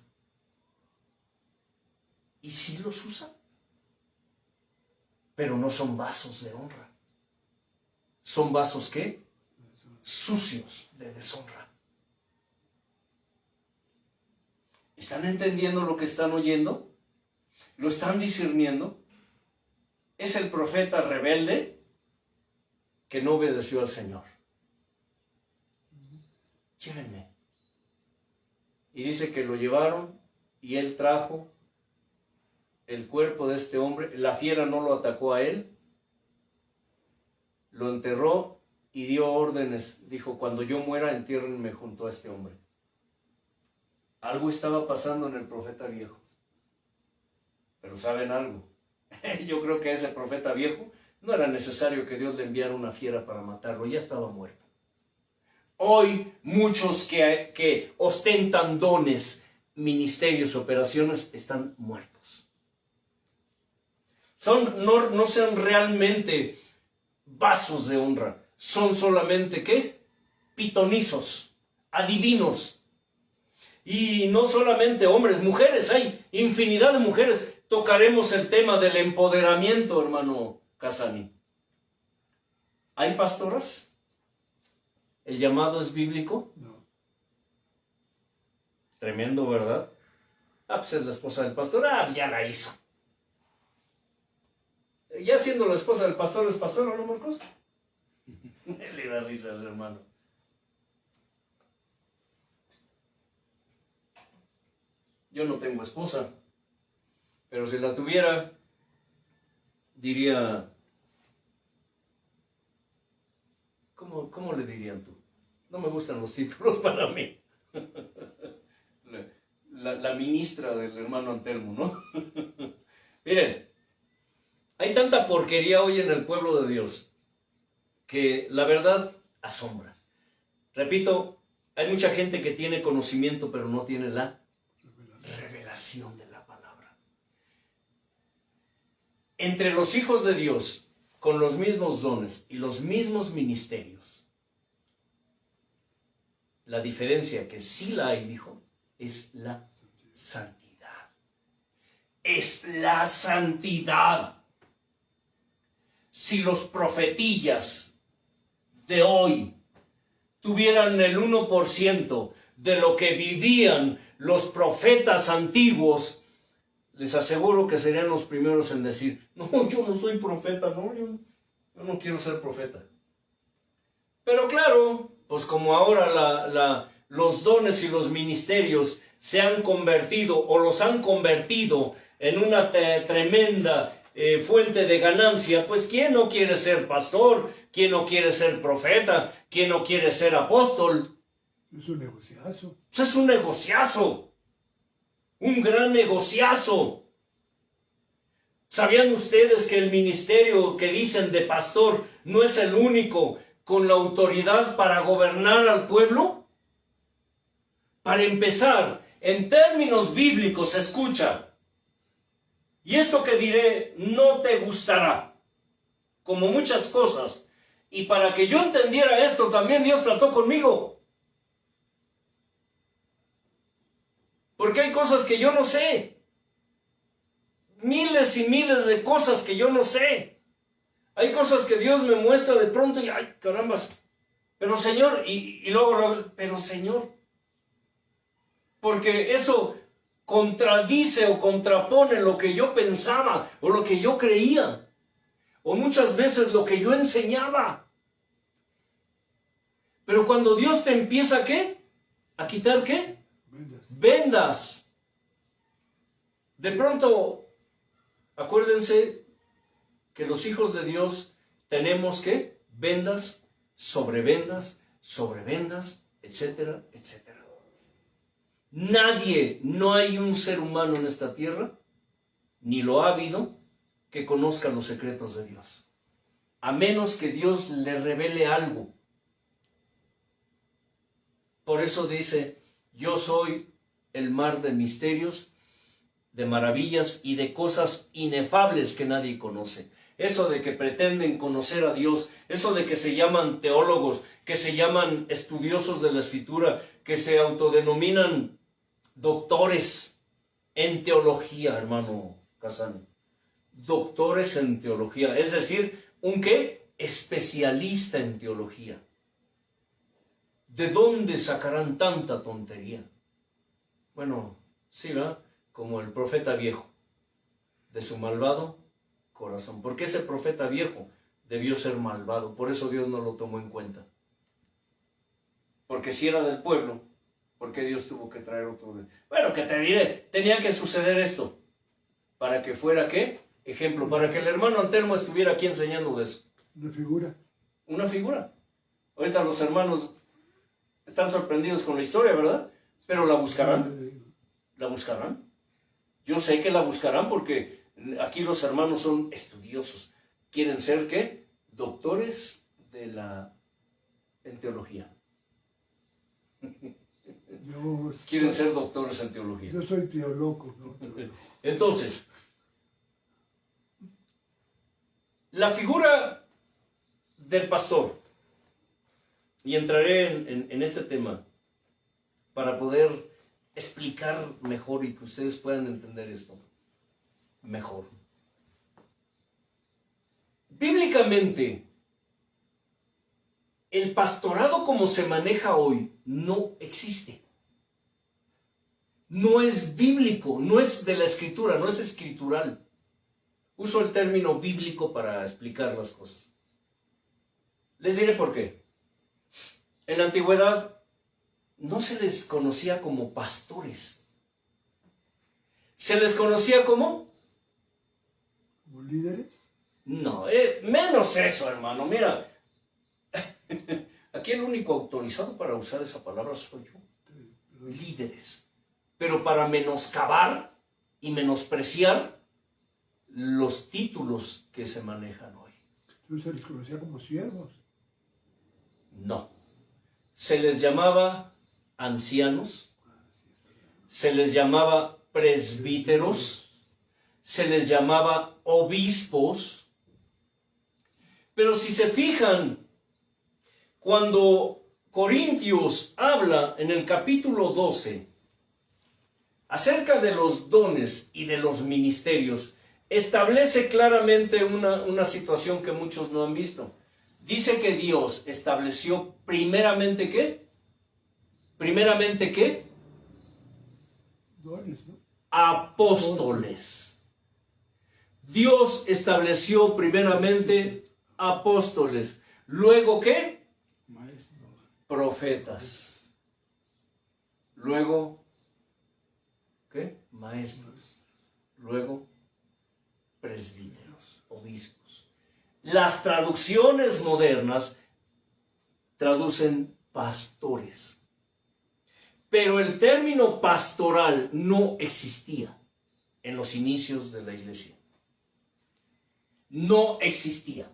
Y sí los usa, pero no son vasos de honra. ¿Son vasos qué? Sucios de deshonra. ¿Están entendiendo lo que están oyendo? ¿Lo están discerniendo? Es el profeta rebelde que no obedeció al Señor. Llévenme. Y dice que lo llevaron y él trajo el cuerpo de este hombre. La fiera no lo atacó a él. Lo enterró y dio órdenes. Dijo, cuando yo muera, entiérrenme junto a este hombre. Algo estaba pasando en el profeta viejo. Pero ¿saben algo? Yo creo que a ese profeta viejo no era necesario que Dios le enviara una fiera para matarlo. Ya estaba muerto. Hoy muchos que ostentan dones, ministerios, operaciones, están muertos. No sean realmente vasos de honra. Son solamente, ¿qué? Pitonizos, adivinos. Y no solamente hombres, mujeres, hay infinidad de mujeres. Tocaremos el tema del empoderamiento, hermano Casani. ¿Hay pastoras? ¿El llamado es bíblico? No. Tremendo, ¿verdad? Pues es la esposa del pastor. Ya la hizo. Ya siendo la esposa del pastor, ¿es pastor o no, Marcos? Le da risa al hermano. Yo no tengo esposa, pero si la tuviera, diría... ¿Cómo le dirían tú? No me gustan los títulos para mí. La ministra del hermano Antelmo, ¿no? Miren, hay tanta porquería hoy en el pueblo de Dios que la verdad asombra. Repito, hay mucha gente que tiene conocimiento pero no tiene la revelación de la palabra. Entre los hijos de Dios, con los mismos dones y los mismos ministerios, la diferencia que sí la hay, dijo, es la santidad. Es la santidad. Si los profetillas de hoy tuvieran el 1% de lo que vivían los profetas antiguos, les aseguro que serían los primeros en decir, no, yo no soy profeta, no, yo no quiero ser profeta. Pero claro, pues como ahora los dones y los ministerios se han convertido o los han convertido en una tremenda fuente de ganancia, pues ¿quién no quiere ser pastor? ¿Quién no quiere ser profeta? ¿Quién no quiere ser apóstol? Es un negociazo. Pues es un negociazo. Un gran negociazo. ¿Sabían ustedes que el ministerio que dicen de pastor no es el único con la autoridad para gobernar al pueblo? Para empezar, en términos bíblicos, escucha, y esto que diré no te gustará, como muchas cosas, y para que yo entendiera esto también Dios trató conmigo. Porque hay cosas que yo no sé. Miles y miles de cosas que yo no sé. Hay cosas que Dios me muestra de pronto y ¡ay, carambas! Pero Señor, y luego, pero Señor. Porque eso contradice o contrapone lo que yo pensaba o lo que yo creía. O muchas veces lo que yo enseñaba. Pero cuando Dios te empieza, ¿qué? ¿A quitar qué? Vendas. De pronto, acuérdense que los hijos de Dios tenemos que vendas, sobre vendas, sobre vendas, etcétera, etcétera. Nadie, no hay un ser humano en esta tierra, ni lo ha habido, que conozca los secretos de Dios. A menos que Dios le revele algo. Por eso dice, yo soy el mar de misterios, de maravillas y de cosas inefables que nadie conoce. Eso de que pretenden conocer a Dios, eso de que se llaman teólogos, que se llaman estudiosos de la Escritura, que se autodenominan doctores en teología, hermano Casani. Doctores en teología, es decir, ¿un qué? Especialista en teología. ¿De dónde sacarán tanta tontería? Bueno, sí, ¿verdad? Como el profeta viejo, de su malvado corazón. Porque ese profeta viejo debió ser malvado, por eso Dios no lo tomó en cuenta. Porque si era del pueblo, ¿por qué Dios tuvo que traer otro? Bueno, que te diré, tenía que suceder esto, para que fuera, ¿qué? Ejemplo, para que el hermano Antelmo estuviera aquí enseñando de eso. Una figura. Una figura. Ahorita los hermanos están sorprendidos con la historia, ¿verdad? Pero la buscarán. ¿La buscarán? Yo sé que la buscarán porque aquí los hermanos son estudiosos. Quieren ser, ¿qué? Doctores en teología. Quieren ser doctores en teología. Yo soy teólogo, ¿no? Entonces, la figura del pastor, y entraré en este tema para poder explicar mejor y que ustedes puedan entender esto mejor. Bíblicamente, el pastorado como se maneja hoy no existe. No es bíblico, no es de la Escritura, no es escritural. Uso el término bíblico para explicar las cosas. Les diré por qué. En la antigüedad no se les conocía como pastores. ¿Se les conocía como? ¿Como líderes? No, menos eso, hermano. Mira, aquí el único autorizado para usar esa palabra soy yo. Líderes. Pero para menoscabar y menospreciar los títulos que se manejan hoy. Entonces se les conocía como siervos. No. Se les llamaba ancianos, se les llamaba presbíteros, se les llamaba obispos. Pero si se fijan, cuando Corintios habla en el capítulo 12 acerca de los dones y de los ministerios, establece claramente una situación que muchos no han visto. Dice que Dios estableció primeramente ¿qué? Primeramente ¿qué? Dones, ¿no? Apóstoles. Dios estableció primeramente apóstoles. Luego ¿qué? Maestros. Profetas. Luego ¿qué? Maestros. Luego presbíteros, obispos. Las traducciones modernas traducen pastores. Pero el término pastoral no existía en los inicios de la iglesia. No existía.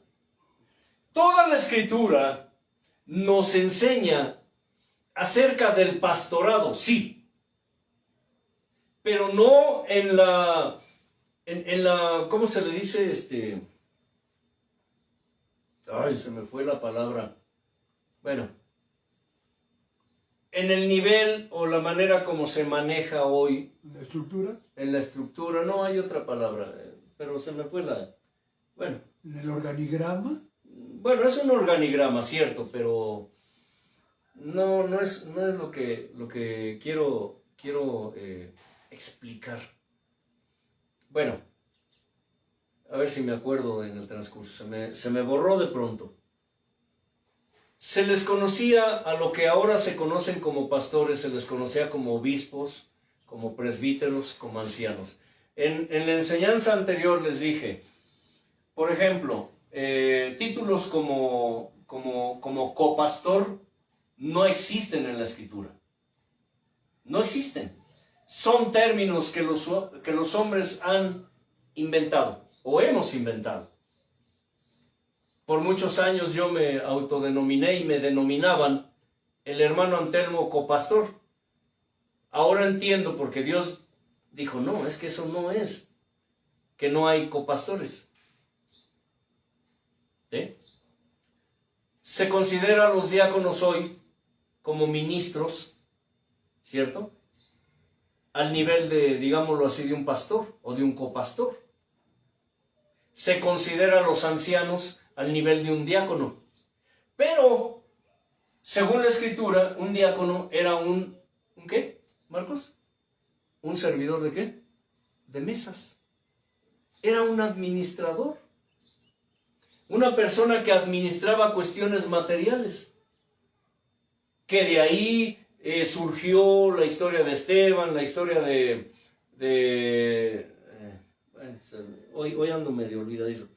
Toda la Escritura nos enseña acerca del pastorado, sí. Pero no en la ¿cómo se le dice? Ay, se me fue la palabra. Bueno, en el nivel o la manera como se maneja hoy. ¿La estructura? En la estructura, no hay otra palabra, pero se me fue bueno. ¿En el organigrama? Bueno, es un organigrama, cierto, pero no es lo que quiero explicar. Bueno, a ver si me acuerdo en el transcurso, se me borró de pronto. Se les conocía a lo que ahora se conocen como pastores, se les conocía como obispos, como presbíteros, como ancianos. En la enseñanza anterior les dije, por ejemplo, títulos como copastor no existen en la Escritura. No existen. Son términos que los hombres han inventado o hemos inventado. Por muchos años yo me autodenominé y me denominaban el hermano Antelmo copastor. Ahora entiendo porque Dios dijo, no, es que eso no es, que no hay copastores. ¿Sí? Se considera a los diáconos hoy como ministros, ¿cierto? Al nivel de, digámoslo así, de un pastor o de un copastor. Se considera a los ancianos al nivel de un diácono. Pero, según la Escritura, un diácono era ¿un qué, Marcos? ¿Un servidor de qué? De mesas. Era un administrador. Una persona que administraba cuestiones materiales. Que de ahí surgió la historia de Esteban, la historia hoy ando medio olvidadizo.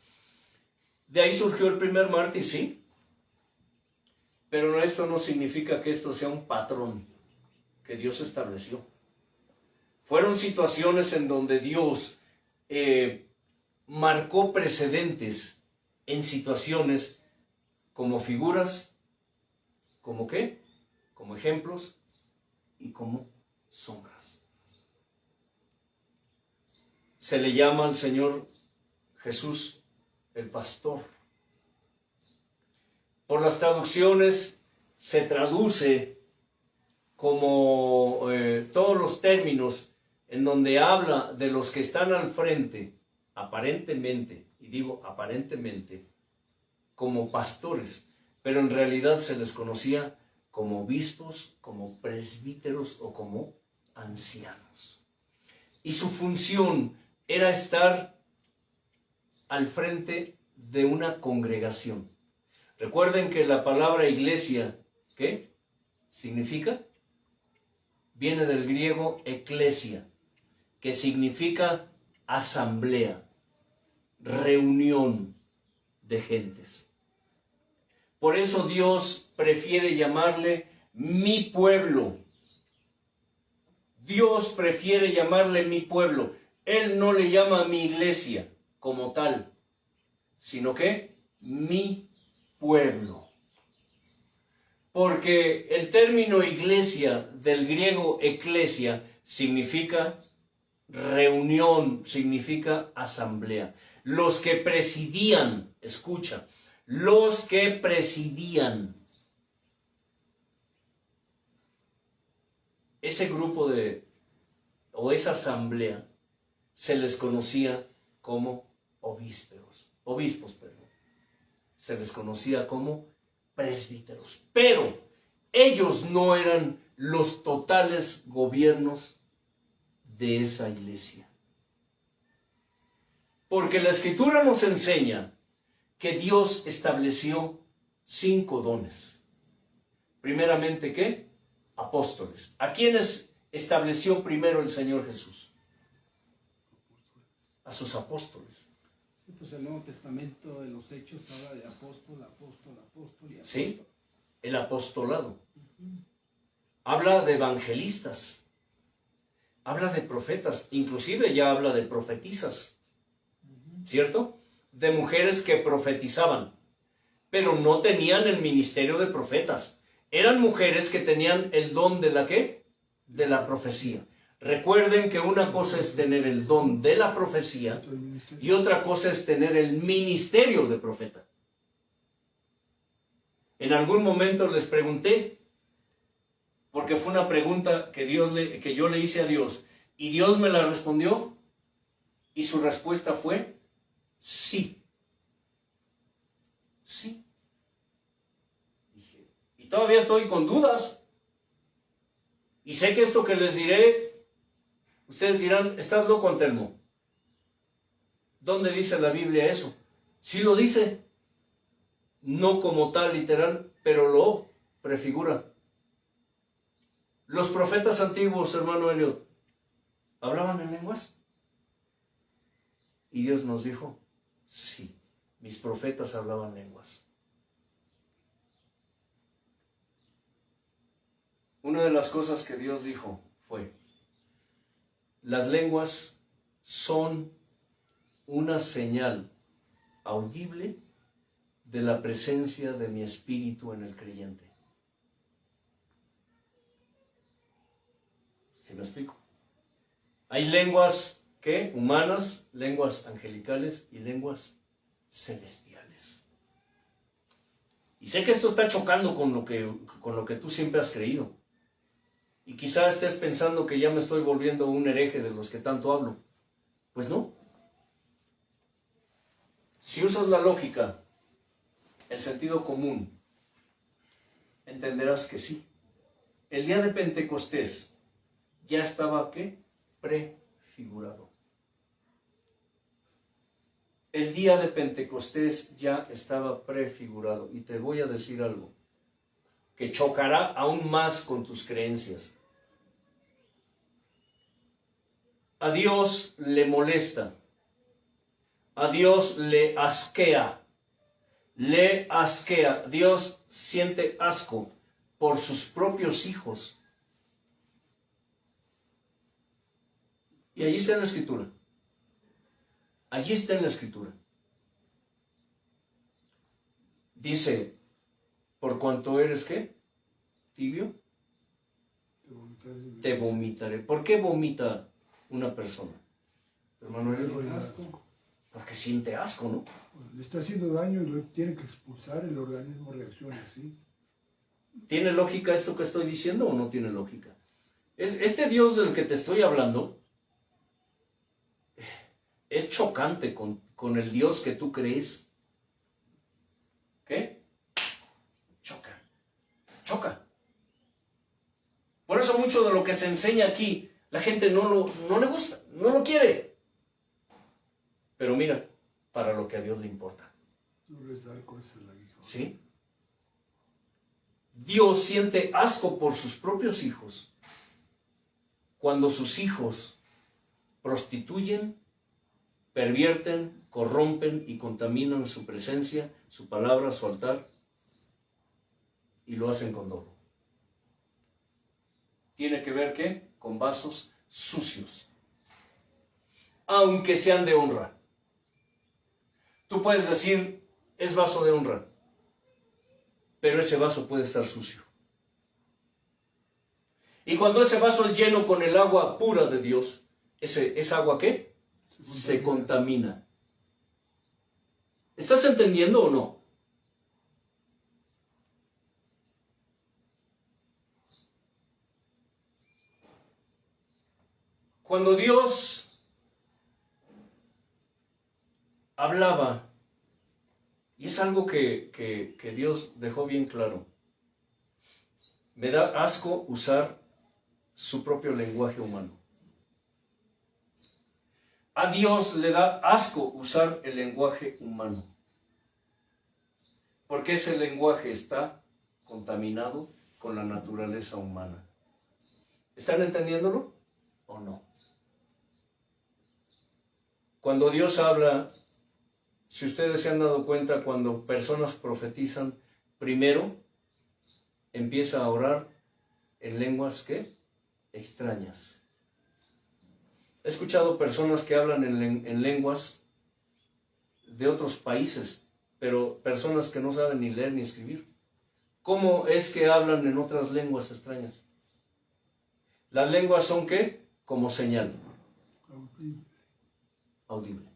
De ahí surgió el primer mártir, sí. Pero esto no significa que esto sea un patrón que Dios estableció. Fueron situaciones en donde Dios marcó precedentes en situaciones como figuras, ¿como qué? Como ejemplos y como sombras. Se le llama al Señor Jesús el pastor. Por las traducciones se traduce como todos los términos en donde habla de los que están al frente, aparentemente, y digo aparentemente, como pastores, pero en realidad se les conocía como obispos, como presbíteros o como ancianos. Y su función era estar al frente de una congregación. Recuerden que la palabra iglesia, ¿qué significa? Viene del griego eklesia, que significa asamblea, reunión de gentes. Por eso Dios prefiere llamarle mi pueblo. Dios prefiere llamarle mi pueblo. Él no le llama mi iglesia como tal, sino que mi pueblo. Porque el término iglesia del griego eklesia significa reunión, significa asamblea. Los que presidían, escucha, los que presidían ese grupo o esa asamblea se les conocía como obispos, se les conocía como presbíteros, pero ellos no eran los totales gobiernos de esa iglesia. Porque la Escritura nos enseña que Dios estableció 5 dones. Primeramente, ¿qué? Apóstoles. ¿A quiénes estableció primero el Señor Jesús? A sus apóstoles. Sí, pues el Nuevo Testamento en los Hechos habla de apóstol y apóstol. Sí, el apostolado. Habla de evangelistas. Habla de profetas. Inclusive ya habla de profetisas. ¿Cierto? De mujeres que profetizaban, pero no tenían el ministerio de profetas. Eran mujeres que tenían el don de la ¿qué? De la profecía. Recuerden que una cosa es tener el don de la profecía y otra cosa es tener el ministerio de profeta. En algún momento les pregunté, porque fue una pregunta que yo le hice a Dios, y Dios me la respondió, y su respuesta fue sí. Sí. Dije, y todavía estoy con dudas. Y sé que esto que les diré, ustedes dirán, ¿estás loco, Antelmo? ¿Dónde dice la Biblia eso? Sí lo dice. No como tal, literal, pero lo prefigura. Los profetas antiguos, hermano Elliot, ¿hablaban en lenguas? Y Dios nos dijo, sí, mis profetas hablaban lenguas. una de las cosas que Dios dijo fue, las lenguas son una señal audible de la presencia de mi espíritu en el creyente. ¿Sí me explico? Hay lenguas, ¿qué? Humanas, lenguas angelicales y lenguas celestiales. Y sé que esto está chocando con lo que tú siempre has creído. Y quizás estés pensando que ya me estoy volviendo un hereje de los que tanto hablo. Pues no. Si usas la lógica, el sentido común, entenderás que sí. El día de Pentecostés ya estaba, ¿qué? Prefigurado. El día de Pentecostés ya estaba prefigurado. Y te voy a decir algo que chocará aún más con tus creencias. A Dios le molesta. A Dios le asquea. Le asquea. Dios siente asco por sus propios hijos. Y allí está en la Escritura. Allí está en la Escritura. Dice, por cuanto eres, ¿qué? Tibio, te vomitaré. ¿Por qué vomita una persona? Hermano, porque siente asco, ¿no? Pues le está haciendo daño y lo tiene que expulsar, el organismo reacciona así. ¿Tiene lógica esto que estoy diciendo o no tiene lógica? Este Dios del que te estoy hablando es chocante con el Dios que tú crees. ¿Qué? Choca. Choca. Por eso mucho de lo que se enseña aquí, la gente no le gusta, no lo quiere. Pero mira, para lo que a Dios le importa. ¿Sí? Dios siente asco por sus propios hijos cuando sus hijos prostituyen, pervierten, corrompen y contaminan su presencia, su palabra, su altar, y lo hacen con dolo. Tiene que ver, ¿qué? Con vasos sucios, aunque sean de honra. Tú puedes decir, es vaso de honra, pero ese vaso puede estar sucio. Y cuando ese vaso es lleno con el agua pura de Dios, ¿esa agua qué? Se contamina. ¿Estás entendiendo o no? Cuando Dios hablaba, y es algo que Dios dejó bien claro, me da asco usar su propio lenguaje humano. A Dios le da asco usar el lenguaje humano, porque ese lenguaje está contaminado con la naturaleza humana. ¿Están entendiéndolo o no? Cuando Dios habla, si ustedes se han dado cuenta, cuando personas profetizan, primero empieza a orar en lenguas, ¿qué? Extrañas. He escuchado personas que hablan en lenguas de otros países, pero personas que no saben ni leer ni escribir. ¿Cómo es que hablan en otras lenguas extrañas? Las lenguas son, ¿qué? Como señal. Audible.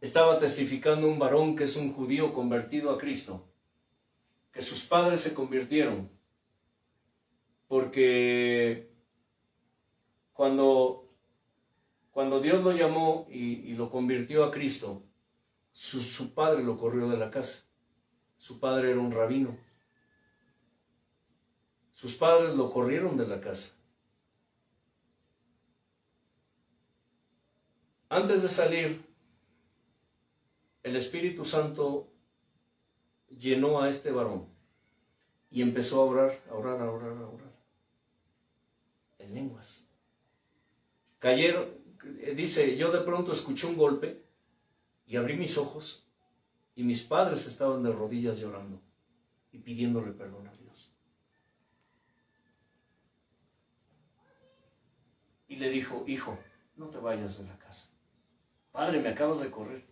Estaba testificando un varón que es un judío convertido a Cristo, que sus padres se convirtieron porque cuando Dios lo llamó y lo convirtió a Cristo, su padre lo corrió de la casa. Su padre era un rabino. Sus padres lo corrieron de la casa. Antes de salir, el Espíritu Santo llenó a este varón y empezó a orar en lenguas. Cayeron, dice, yo de pronto escuché un golpe y abrí mis ojos y mis padres estaban de rodillas llorando y pidiéndole perdón a Dios. y le dijo, hijo, no te vayas de la casa. Padre, me acabas de correr.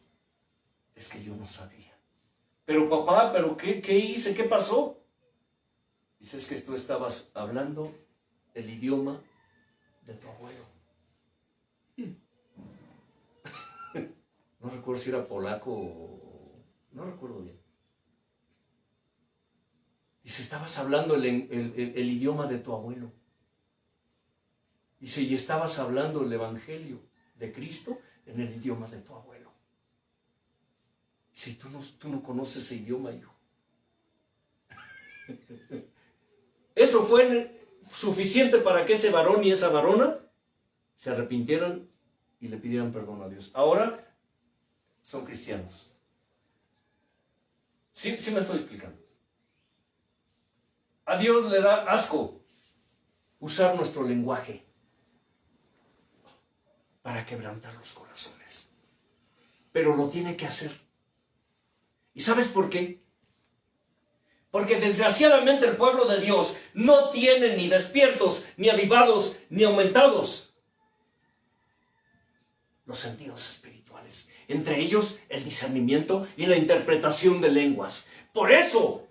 Es que yo no sabía. Pero papá, ¿pero qué hice? ¿Qué pasó? Dice, es que tú estabas hablando el idioma de tu abuelo. No recuerdo si era polaco o... no recuerdo bien. Dice, estabas hablando el idioma de tu abuelo. Dice, y estabas hablando el evangelio de Cristo en el idioma de tu abuelo. Dice, tú no conoces ese idioma, hijo. Eso fue suficiente para que ese varón y esa varona se arrepintieran y le pidieran perdón a Dios. Ahora son cristianos. Sí me estoy explicando. A Dios le da asco usar nuestro lenguaje para quebrantar los corazones. Pero lo tiene que hacer. ¿Y sabes por qué? Porque desgraciadamente el pueblo de Dios no tiene ni despiertos, ni avivados, ni aumentados los sentidos espirituales. Entre ellos el discernimiento y la interpretación de lenguas. Por eso,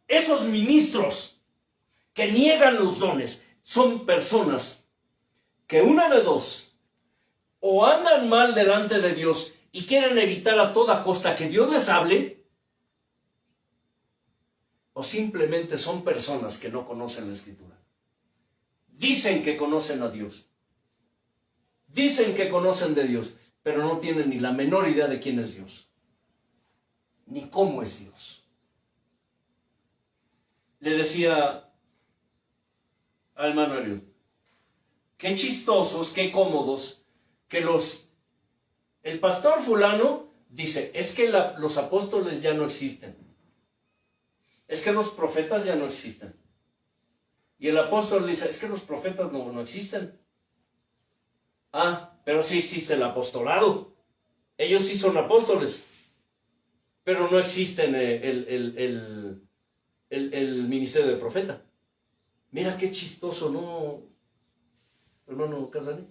esos ministros que niegan los dones son personas que una de dos, o andan mal delante de Dios y quieren evitar a toda costa que Dios les hable, o simplemente son personas que no conocen la Escritura. Dicen que conocen a Dios. Dicen que conocen de Dios, pero no tienen ni la menor idea de quién es Dios, ni cómo es Dios. Le decía al hermano Eliud, qué chistosos, qué cómodos, que el pastor fulano dice, es que los apóstoles ya no existen. Es que los profetas ya no existen. Y el apóstol dice, es que los profetas no existen. Ah, pero sí existe el apostolado. Ellos sí son apóstoles. Pero no existen el ministerio de profeta. Mira qué chistoso, ¿no, hermano Casani?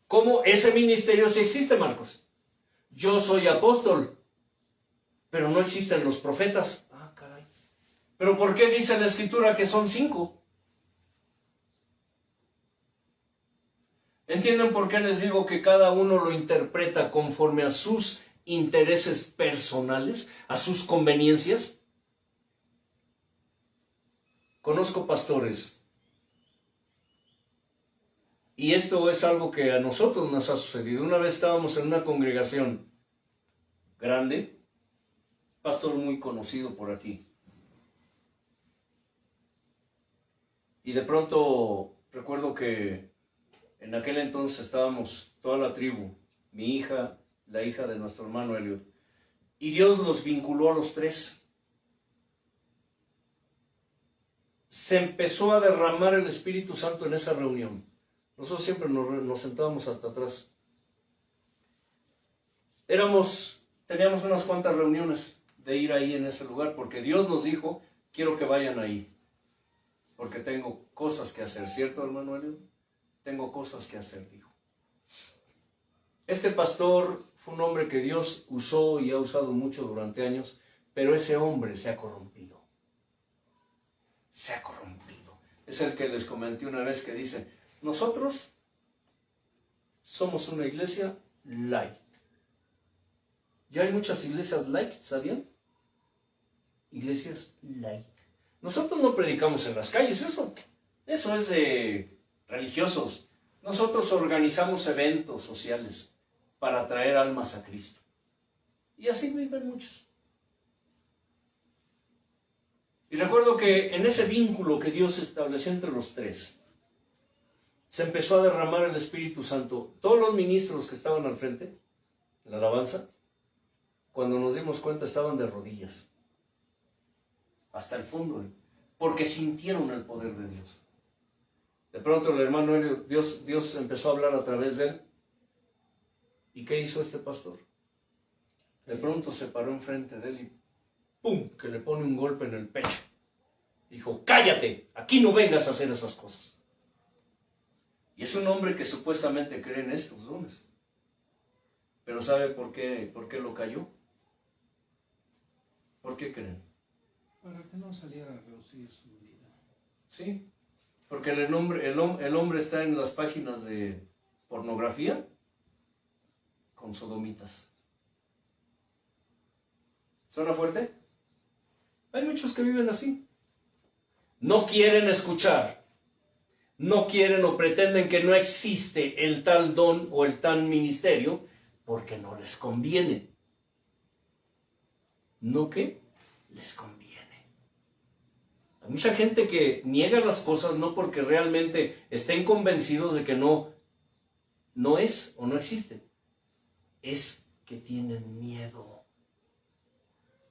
¿Cómo ese ministerio sí existe, Marcos? Yo soy apóstol, pero no existen los profetas. Ah, caray. ¿Pero por qué dice la Escritura que son 5? ¿Entienden por qué les digo que cada uno lo interpreta conforme a sus intereses personales, a sus conveniencias? Conozco pastores, y esto es algo que a nosotros nos ha sucedido. Una vez estábamos en una congregación grande, pastor muy conocido por aquí, y de pronto recuerdo que en aquel entonces estábamos toda la tribu, mi hija, la hija de nuestro hermano Eliud, y Dios los vinculó a los 3. Se empezó a derramar el Espíritu Santo en esa reunión. Nosotros siempre nos sentábamos hasta atrás. Teníamos unas cuantas reuniones de ir ahí en ese lugar, porque Dios nos dijo, quiero que vayan ahí, porque tengo cosas que hacer, ¿cierto, hermano Eliud? Tengo cosas que hacer, dijo. Este pastor fue un hombre que Dios usó y ha usado mucho durante años, pero ese hombre se ha corrompido. Se ha corrompido. Es el que les comenté una vez que dice, nosotros somos una iglesia light. Ya hay muchas iglesias light, ¿sabían? Iglesias light. Nosotros no predicamos en las calles, eso es de religiosos. Nosotros organizamos eventos sociales para traer almas a Cristo. Y así viven muchos. Y recuerdo que en ese vínculo que Dios estableció entre los 3, se empezó a derramar el Espíritu Santo. Todos los ministros que estaban al frente, en la alabanza, cuando nos dimos cuenta estaban de rodillas, hasta el fondo, porque sintieron el poder de Dios. De pronto el hermano Helio, Dios empezó a hablar a través de él. ¿Y qué hizo este pastor? De pronto se paró enfrente de él y ¡pum!, que le pone un golpe en el pecho. Dijo, cállate, aquí no vengas a hacer esas cosas. Y es un hombre que supuestamente cree en estos dones. Pero ¿sabe por qué lo cayó? ¿Por qué creen? Para que no saliera a reducir su vida. Sí, porque el hombre está en las páginas de pornografía con sodomitas. ¿Suena fuerte? Hay muchos que viven así. No quieren escuchar. No quieren o pretenden que no existe el tal don o el tal ministerio porque no les conviene. ¿No qué? Les conviene. Hay mucha gente que niega las cosas no porque realmente estén convencidos de que no es o no existe. Es que tienen miedo.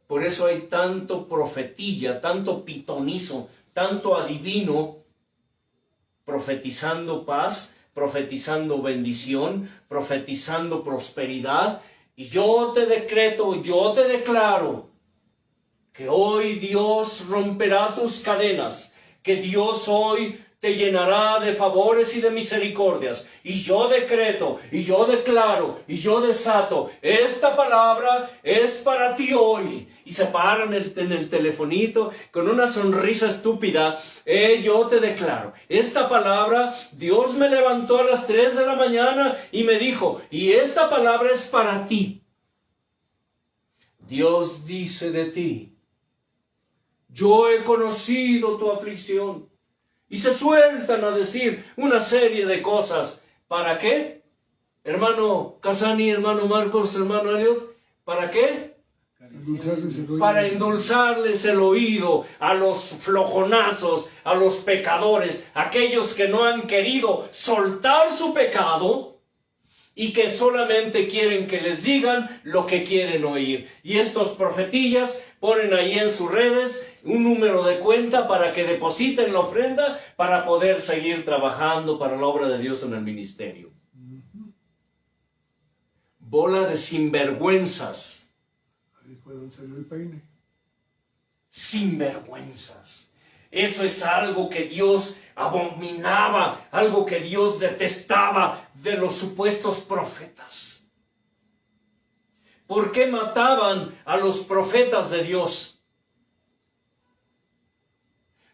Por eso hay tanto profetilla, tanto pitonizo, tanto adivino, profetizando paz, profetizando bendición, profetizando prosperidad. Y yo te decreto, yo te declaro que hoy Dios romperá tus cadenas, que Dios hoy te llenará de favores y de misericordias. Y yo decreto, y yo declaro, y yo desato, esta palabra es para ti hoy. Y se paran en el telefonito con una sonrisa estúpida. Yo te declaro, esta palabra, Dios me levantó a las 3 de la mañana y me dijo, y esta palabra es para ti. Dios dice de ti, yo he conocido tu aflicción. Y se sueltan a decir una serie de cosas. ¿Para qué? Hermano Casani, hermano Marcos, hermano Elliot, ¿para qué? Para endulzarles el oído a los flojonazos, a los pecadores, aquellos que no han querido soltar su pecado y que solamente quieren que les digan lo que quieren oír. Y estos profetillas ponen ahí en sus redes un número de cuenta para que depositen la ofrenda para poder seguir trabajando para la obra de Dios en el ministerio. Bola de sinvergüenzas. Ahí fue donde salió el peine. Sinvergüenzas. Eso es algo que Dios abominaba, algo que Dios detestaba de los supuestos profetas. ¿Por qué mataban a los profetas de Dios?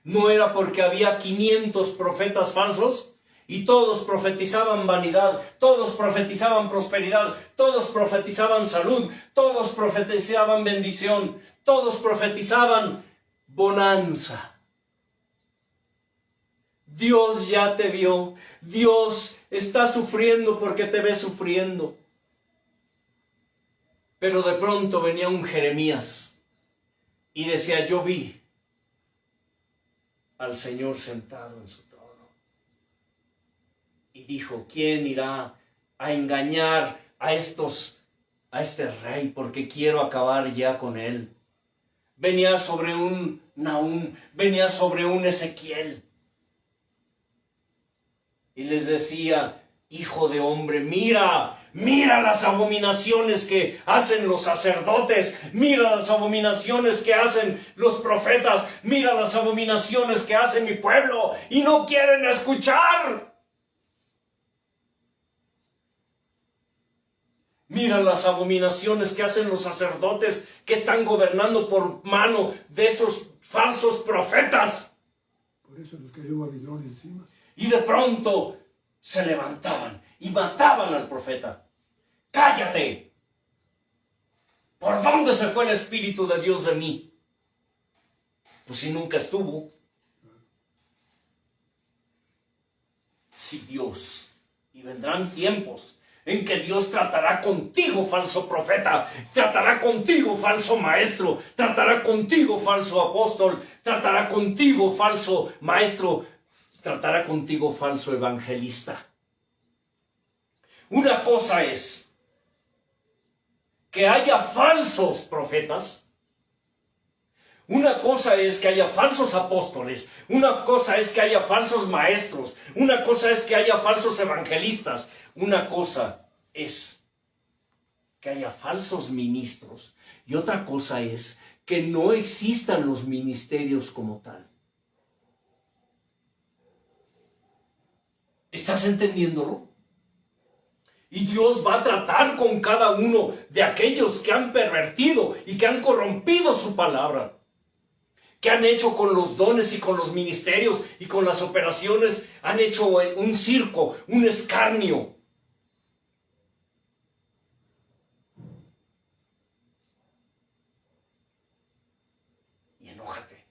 ¿No era porque había 500 profetas falsos? Y todos profetizaban vanidad, todos profetizaban prosperidad, todos profetizaban salud, todos profetizaban bendición, todos profetizaban bonanza. Dios ya te vio, Dios está sufriendo porque te ve sufriendo. Pero de pronto venía un Jeremías y decía, yo vi al Señor sentado en su trono. Y dijo, ¿quién irá a engañar a este rey? Porque quiero acabar ya con él. Venía sobre un Nahum, venía sobre un Ezequiel. Y les decía, hijo de hombre, mira las abominaciones que hacen los sacerdotes, mira las abominaciones que hacen los profetas, mira las abominaciones que hace mi pueblo y no quieren escuchar. Mira las abominaciones que hacen los sacerdotes que están gobernando por mano de esos falsos profetas. Por eso les cayó Babilonia encima. Y de pronto se levantaban y mataban al profeta. ¡Cállate! ¿Por dónde se fue el Espíritu de Dios de mí? Pues si nunca estuvo. Si Dios, y vendrán tiempos en que Dios tratará contigo, falso profeta, tratará contigo, falso maestro, tratará contigo, falso apóstol, tratará contigo, falso maestro, tratará contigo, falso evangelista. Una cosa es que haya falsos profetas, una cosa es que haya falsos apóstoles, una cosa es que haya falsos maestros, una cosa es que haya falsos evangelistas, una cosa es que haya falsos ministros y otra cosa es que no existan los ministerios como tal. ¿Estás entendiéndolo? Y Dios va a tratar con cada uno de aquellos que han pervertido y que han corrompido su palabra, que han hecho con los dones y con los ministerios y con las operaciones, han hecho un circo, un escarnio. Y enójate.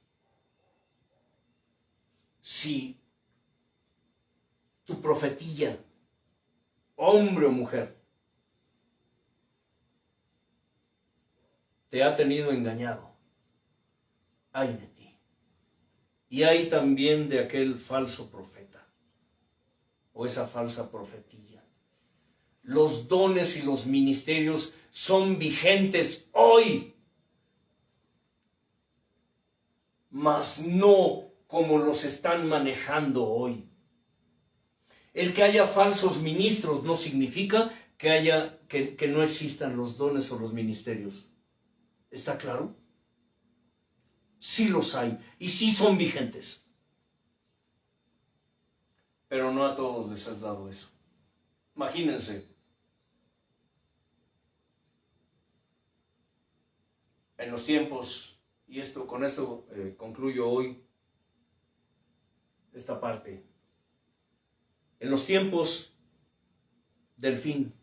Si tu profetilla, hombre o mujer, te ha tenido engañado, ay de ti. Y hay también de aquel falso profeta o esa falsa profetilla. Los dones y los ministerios son vigentes hoy, mas no como los están manejando hoy. El que haya falsos ministros no significa que no existan los dones o los ministerios. ¿Está claro? Sí los hay y sí son vigentes. Pero no a todos les has dado eso. Imagínense. En los tiempos, y con esto concluyo hoy esta parte. En los tiempos del fin,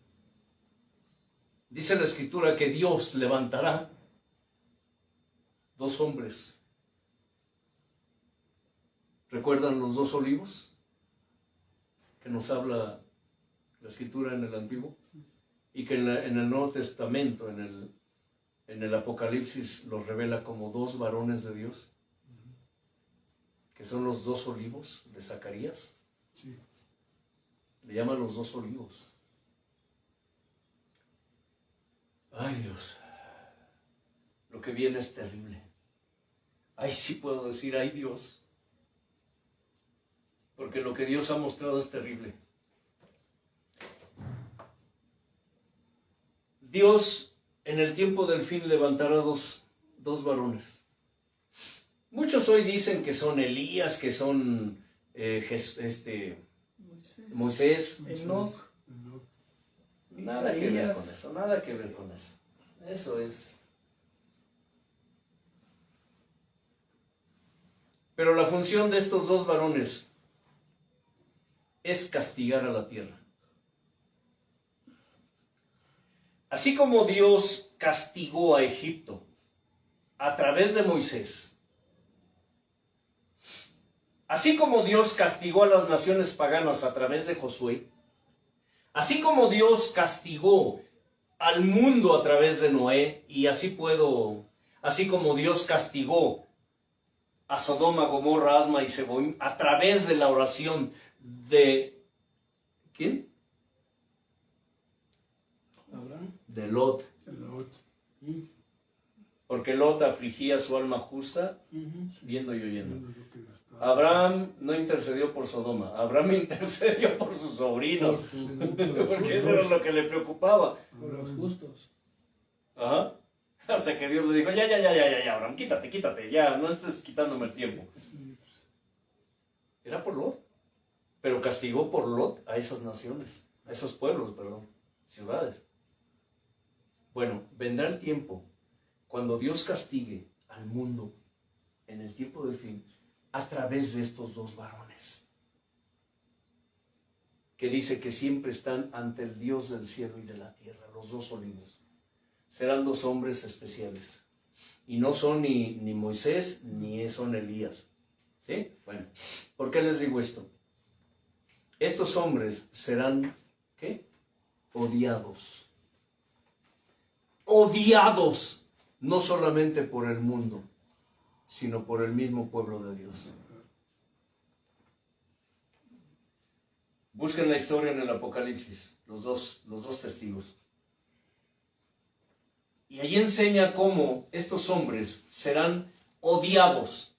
dice la Escritura que Dios levantará 2 hombres. ¿Recuerdan los 2 olivos que nos habla la Escritura en el Antiguo? Y que en el Nuevo Testamento, en el Apocalipsis, los revela como 2 varones de Dios, que son los 2 olivos de Zacarías. Sí. Le llaman los 2 olivos. Ay, Dios, lo que viene es terrible. Ay, sí puedo decir, ay, Dios, porque lo que Dios ha mostrado es terrible. Dios en el tiempo del fin levantará dos varones. Muchos hoy dicen que son Elías, que son Moisés. Enoc. Nada que ver con eso, nada que ver con eso. Eso es. Pero la función de estos 2 varones es castigar a la tierra. Así como Dios castigó a Egipto a través de Moisés, así como Dios castigó a las naciones paganas a través de Josué, así como Dios castigó al mundo a través de Noé, y así como Dios castigó a Sodoma, Gomorra, Adma y Seboim a través de la oración de ¿quién? Abraham. De Lot. Porque Lot afligía su alma justa, viendo y oyendo. Abraham no intercedió por Sodoma, Abraham intercedió por sus sobrinos, porque eso era lo que le preocupaba. Por los justos. Ajá. Hasta que Dios le dijo, ya, Abraham, quítate, ya, no estés quitándome el tiempo. Era por Lot, pero castigó por Lot a esas naciones, a esos pueblos, ciudades. Bueno, vendrá el tiempo cuando Dios castigue al mundo en el tiempo del fin a través de estos 2 varones, que dice que siempre están ante el Dios del cielo y de la tierra, los 2 olivos. Serán 2 hombres especiales. Y no son ni Moisés, ni son Elías. ¿Sí? Bueno, ¿por qué les digo esto? Estos hombres serán, ¿qué? Odiados. Odiados, no solamente por el mundo, sino por el mismo pueblo de Dios. Busquen la historia en el Apocalipsis, los dos testigos. Y allí enseña cómo estos hombres serán odiados,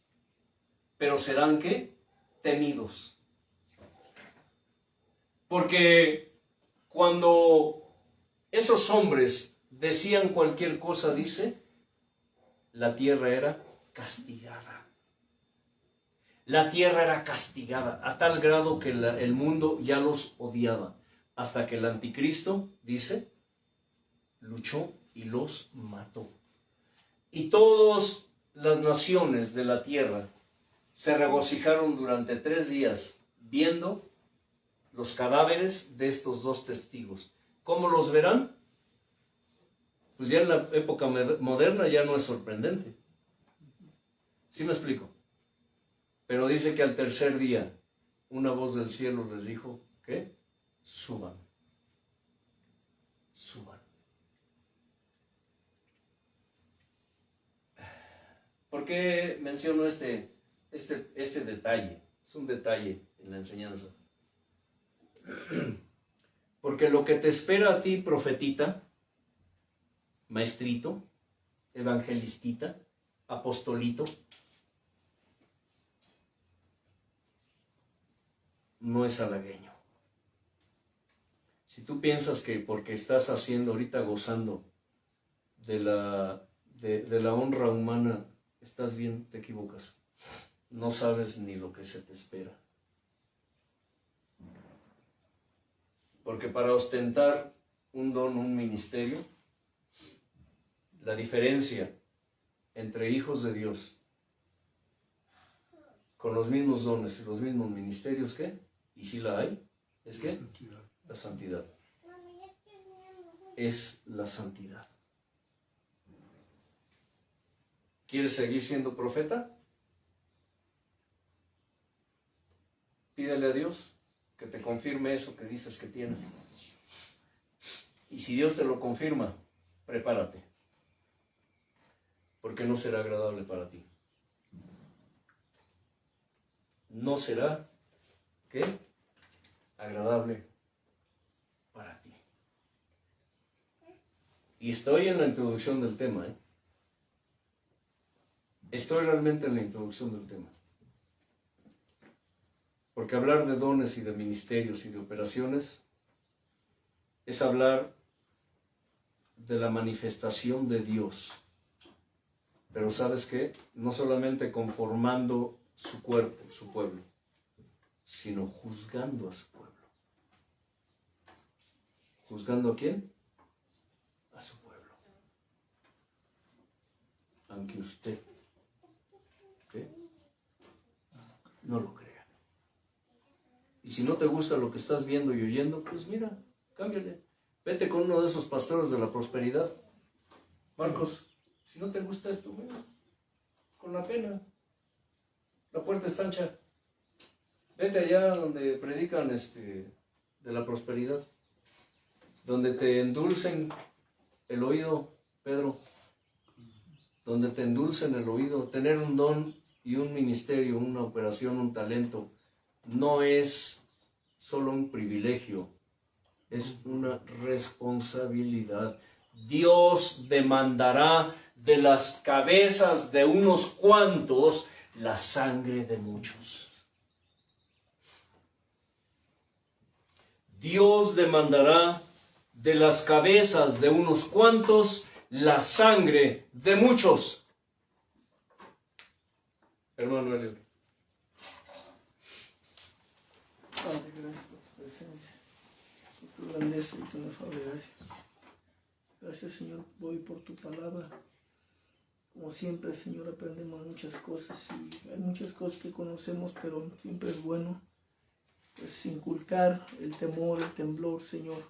pero serán, ¿qué? Temidos. Porque cuando esos hombres decían cualquier cosa, dice, la tierra era castigada. La tierra era castigada a tal grado que el mundo ya los odiaba, hasta que el anticristo, dice, luchó y los mató. Y todas las naciones de la tierra se regocijaron durante 3 días viendo los cadáveres de estos 2 testigos. ¿Cómo los verán? Pues ya en la época moderna ya no es sorprendente. ¿Sí me explico? Pero dice que al 3er día una voz del cielo les dijo, ¿qué? Suban. Suban. ¿Por qué menciono este detalle? Es un detalle en la enseñanza. Porque lo que te espera a ti, profetita, maestrito, evangelistita, apostolito, no es halagueño. Si tú piensas que porque estás haciendo ahorita, gozando de la honra humana, estás bien, te equivocas. No sabes ni lo que se te espera. Porque para ostentar un don, un ministerio, la diferencia entre hijos de Dios con los mismos dones y los mismos ministerios, ¿qué? Y si la hay, ¿es qué? La santidad. Es la santidad. ¿Quieres seguir siendo profeta? Pídele a Dios que te confirme eso que dices que tienes. Y si Dios te lo confirma, prepárate, porque no será agradable para ti. No será, ¿qué? Agradable para ti. Y estoy en la introducción del tema, ¿eh? Estoy realmente en la introducción del tema. Porque hablar de dones y de ministerios y de operaciones es hablar de la manifestación de Dios. Pero ¿sabes qué? No solamente conformando su cuerpo, su pueblo, sino juzgando a su pueblo. ¿Juzgando a quién? A su pueblo. Aunque usted, ¿qué? No lo crea. Y si no te gusta lo que estás viendo y oyendo, pues mira, cámbiale. Vete con uno de esos pastores de la prosperidad. Marcos, si no te gusta esto, mira, con la pena. La puerta está ancha. Vete allá donde predican de la prosperidad. Donde te endulcen el oído, Pedro. Donde te endulcen el oído. Tener un don y un ministerio, una operación, un talento, no es solo un privilegio, es una responsabilidad. Dios demandará de las cabezas de unos cuantos la sangre de muchos. Dios demandará de las cabezas de unos cuantos la sangre de muchos. Hermano Elio. Padre, gracias por tu presencia, por tu grandeza y tu inefable gracia. Gracias, Señor, voy por tu palabra. Como siempre, Señor, aprendemos muchas cosas y hay muchas cosas que conocemos, pero siempre es bueno pues inculcar el temor, el temblor, Señor,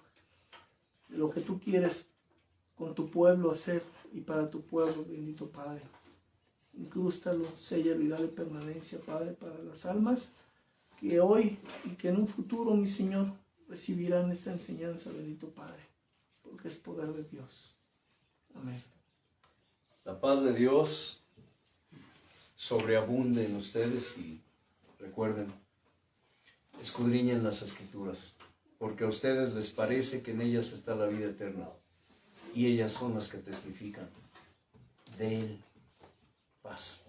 de lo que tú quieres con tu pueblo hacer y para tu pueblo, bendito Padre. Incrústalo, séllalo y dale permanencia, Padre, para las almas que hoy y que en un futuro, mi Señor, recibirán esta enseñanza, bendito Padre, porque es poder de Dios. Amén. La paz de Dios sobreabunde en ustedes y recuerden, escudriñen las Escrituras, porque a ustedes les parece que en ellas está la vida eterna y ellas son las que testifican de Él. Paz.